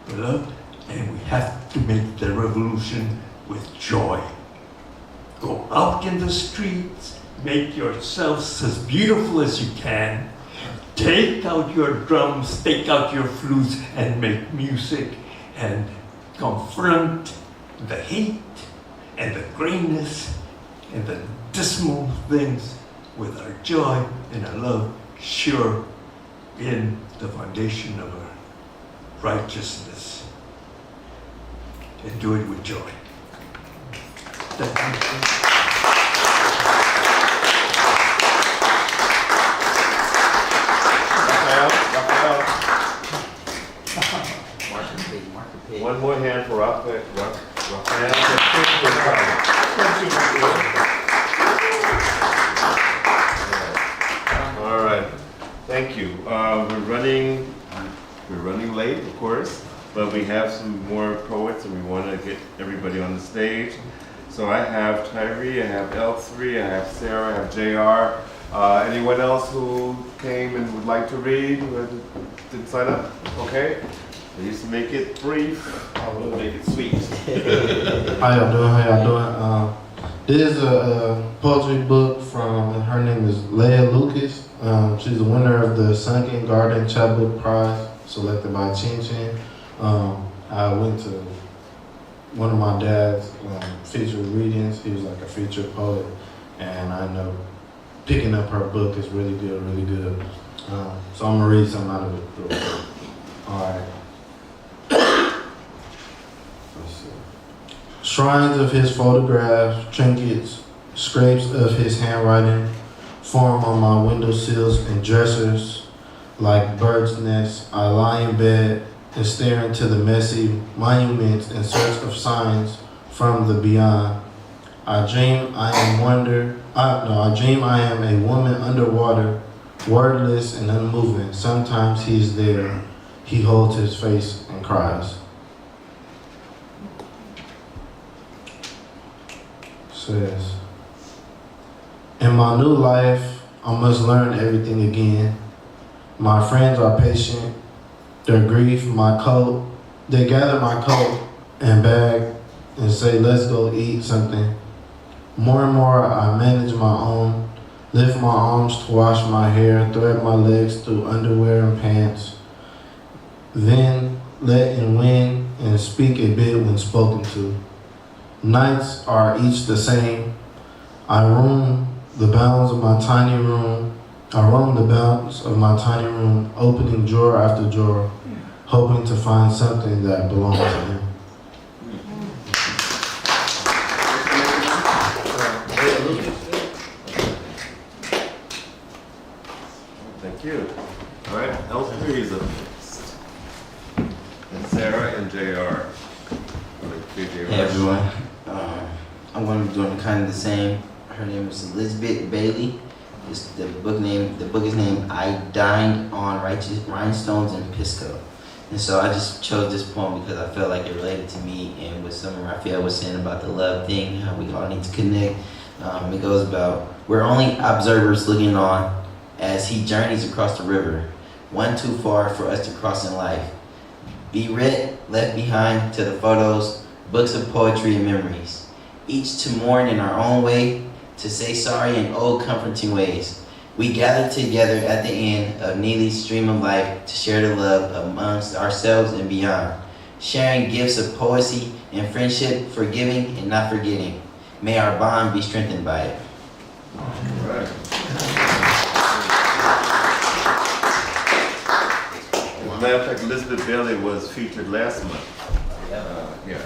with love, and we have to make the revolution with joy. Go out in the streets, make yourselves as beautiful as you can. Take out your drums, take out your flutes, and make music, and confront the hate and the grayness and the dismal things with our joy and our love, sure in the foundation of our righteousness. And do it with joy. Thank you. One more hand for Rafael. All right, thank you. We're running late, of course, but we have some more poets, and we want to get everybody on the stage. So I have Tyree, I have L3, I have Sarah, I have JR. Anyone else who came and would like to read, who didn't sign up? Okay. I used to make it brief. I will make it sweet. How y'all doing? This is a poetry book from, her name is Leah Lucas. She's the winner of the Sunken Garden Chapbook Prize, selected by Chin Chin. I went to one of my dad's featured readings. He was like a featured poet, and I ended up picking up her book. It's really good, really good. So I'm gonna read something out of it. All right. Shrines of his photographs, trinkets, scrapes of his handwriting form on my windowsills and dressers like birds' nests. I lie in bed and stare into the messy monuments in search of signs from the beyond. I dream I am a woman underwater, wordless and unmoving. Sometimes he's there. He holds his face and cries. Says, in my new life, I must learn everything again. My friends are patient. Their grief, my coat. They gather my coat and bag and say, let's go eat something. More and more, I manage my own. Lift my arms to wash my hair, thread my legs through underwear and pants. Then let and win and speak a bit when spoken to. Nights are each the same. I roam the bounds of my tiny room. Opening drawer after drawer, hoping to find something that belongs to him. Thank you. All right, L3 is up next. And Sarah and JR. Hey everyone. I'm going to be doing kind of the same. Her name is Elizabeth Bailey. The book is named I Dined on Rhinestones in Pisco. And so I just chose this poem because I felt like it related to me and what some of Rafael was saying about the love thing, how we all need to connect. It goes about, we're only observers looking on as he journeys across the river, one too far for us to cross in life. Be read, left behind to the photos, books of poetry and memories, each to mourn in our own way, to say sorry in old comforting ways. We gather together at the end of Neely's stream of life to share the love amongst ourselves and beyond, sharing gifts of poesy and friendship, forgiving and not forgetting. May our bond be strengthened by it. All right. As a matter of fact, Elizabeth Bailey was featured last month. Here.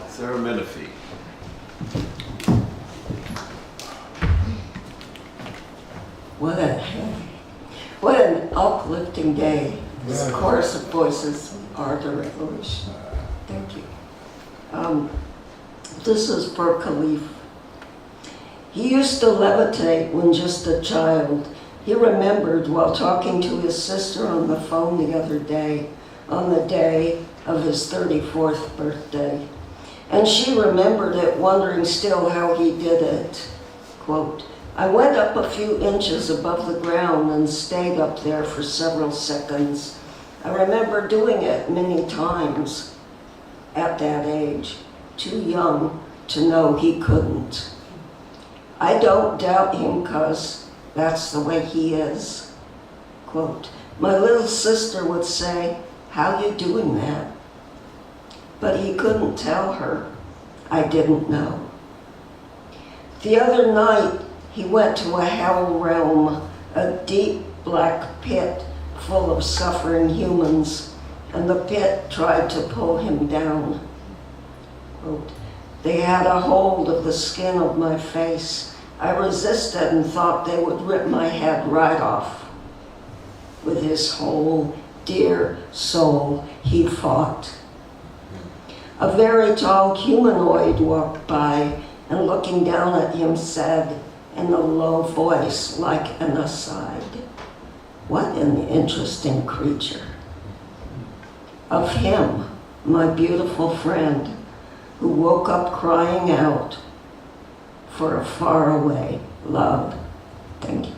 Sarah Menifee. What an uplifting day. This chorus of voices are the revolution. Thank you. This is for Khalif. He used to levitate when just a child. He remembered while talking to his sister on the phone the other day, on the day of his 34th birthday. And she remembered it, wondering still how he did it. Quote, I went up a few inches above the ground and stayed up there for several seconds. I remember doing it many times at that age, too young to know he couldn't. I don't doubt him, 'cause that's the way he is. Quote, my little sister would say, how you doing that? But he couldn't tell her. I didn't know. The other night, he went to a hell realm, a deep black pit full of suffering humans, and the pit tried to pull him down. Quote, they had a hold of the skin of my face. I resisted and thought they would rip my head right off. With his whole dear soul, he fought. A very tall humanoid walked by and looking down at him said in a low voice like an aside, what an interesting creature. Of him, my beautiful friend, who woke up crying out for a faraway love. Thank you.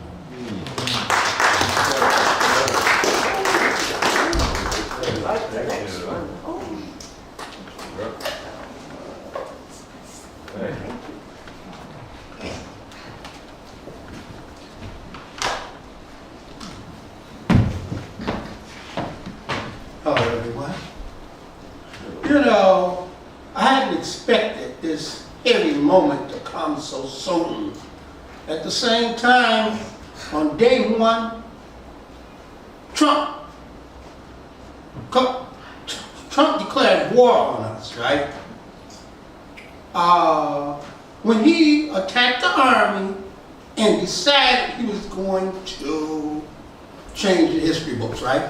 Hello, everyone. You know, I hadn't expected this heavy moment to come so soon. At the same time, on day one, Trump declared war on us, right? When he attacked the army and decided he was going to change the history books, right?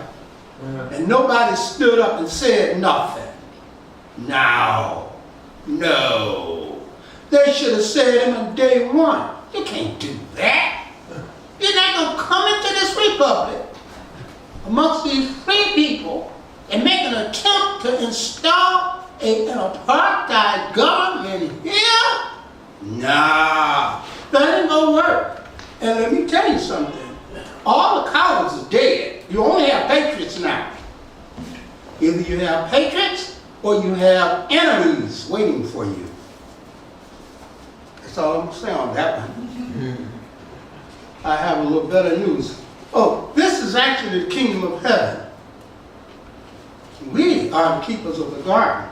And nobody stood up and said nothing. No. They should have said him on day one, you can't do that. You're not going to come into this republic amongst these free people and make an attempt to install an apartheid government here? Nah, that ain't going to work. And let me tell you something. All the cowards are dead. You only have patriots now. Either you have patriots or you have enemies waiting for you. That's all I'm going to say on that one. I have a little better news. Oh, this is actually the kingdom of heaven. We are the keepers of the garden.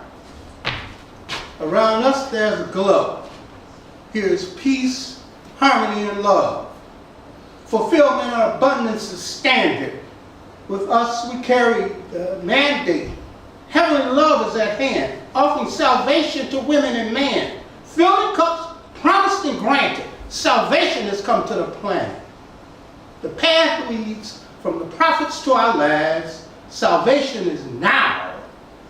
Around us there's a glow. Here is peace, harmony, and love. Fulfillment and abundance is standard. With us, we carry the mandate. Heavenly love is at hand, offering salvation to women and man. Filling cups promised and granted. Salvation has come to the planet. The path leads from the prophets to our lads. Salvation is now.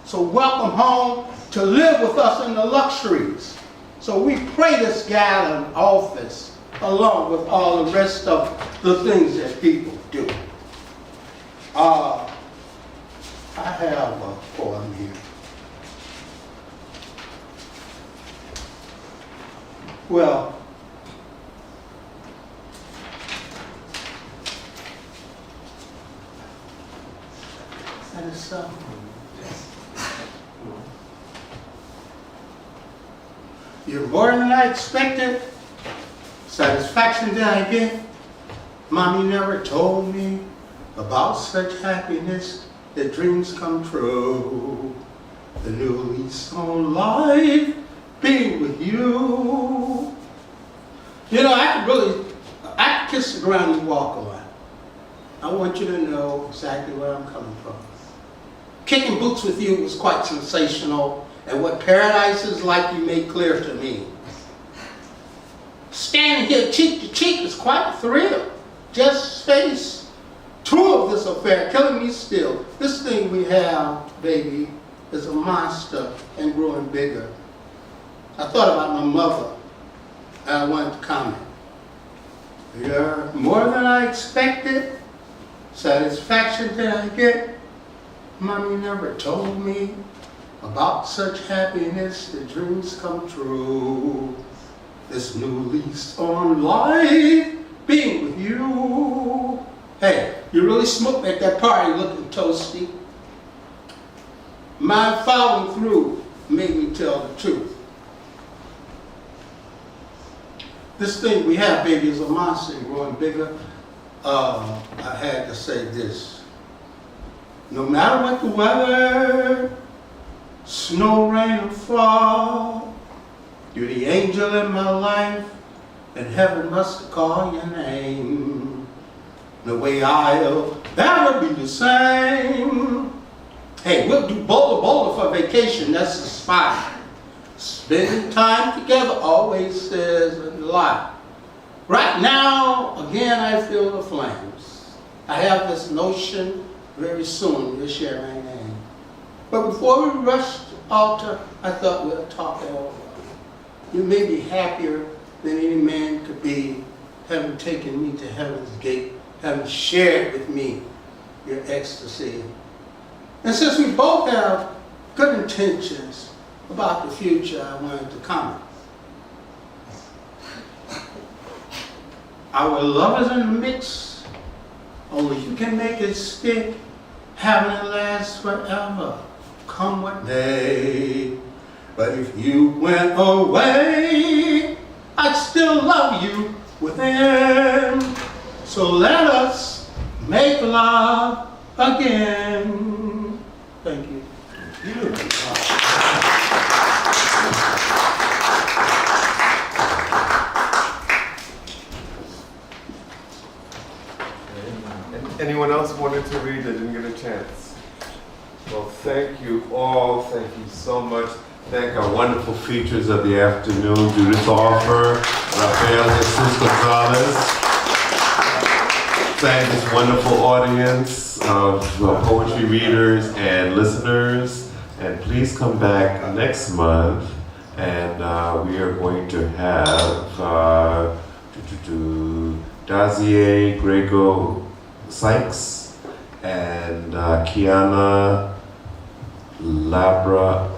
So So welcome home to live with us in the luxuries. So we pray this guy in office along with all the rest of the things that people do. I have a poem here. Well, that is something. You're more than I expected. Satisfaction that I get. Mommy never told me about such happiness that dreams come true. The new lease on life, being with you. You know, I could kiss the ground and walk a lot. I want you to know exactly where I'm coming from. Kicking boots with you was quite sensational, and what paradise is like you made clear to me. Standing here cheek to cheek is quite a thrill. Just phase 2 of this affair, killing me still. This thing we have, baby, is a monster and growing bigger. I thought about my mother, and I wanted to comment. You're more than I expected. Satisfaction that I get. Mommy never told me about such happiness that dreams come true. This new lease on life, being with you. Hey, you really smoked at that party looking toasty. My following through made me tell the truth. This thing we have, baby, is a monster and growing bigger. I had to say this. No matter what the weather, snow, rain, or fall, you're the angel in my life, and heaven must call your name. No way I'll ever be the same. Hey, we'll do Boulder for vacation, that's the spot. Spending time together always says a lot. Right now, again, I feel the flames. I have this notion very soon we'll share my name. But before we rush to the altar, I thought we'd talk it over. You may be happier than any man could be, having taken me to heaven's gate, having shared with me your ecstasy. And since we both have good intentions about the future, I wanted to comment. Our love is in the mix, only you can make it stick, having it last forever, come what may. But if you went away, I'd still love you within. So let us make love again. Thank you. Anyone else wanted to read that didn't get a chance? Well, thank you all. Thank you so much. Thank our wonderful features of the afternoon, Judith Offer, Rafael Jesús González. Thank this wonderful audience of poetry readers and listeners. And please come back next month, and we are going to have Dazier Grego Sykes and Kiana Labra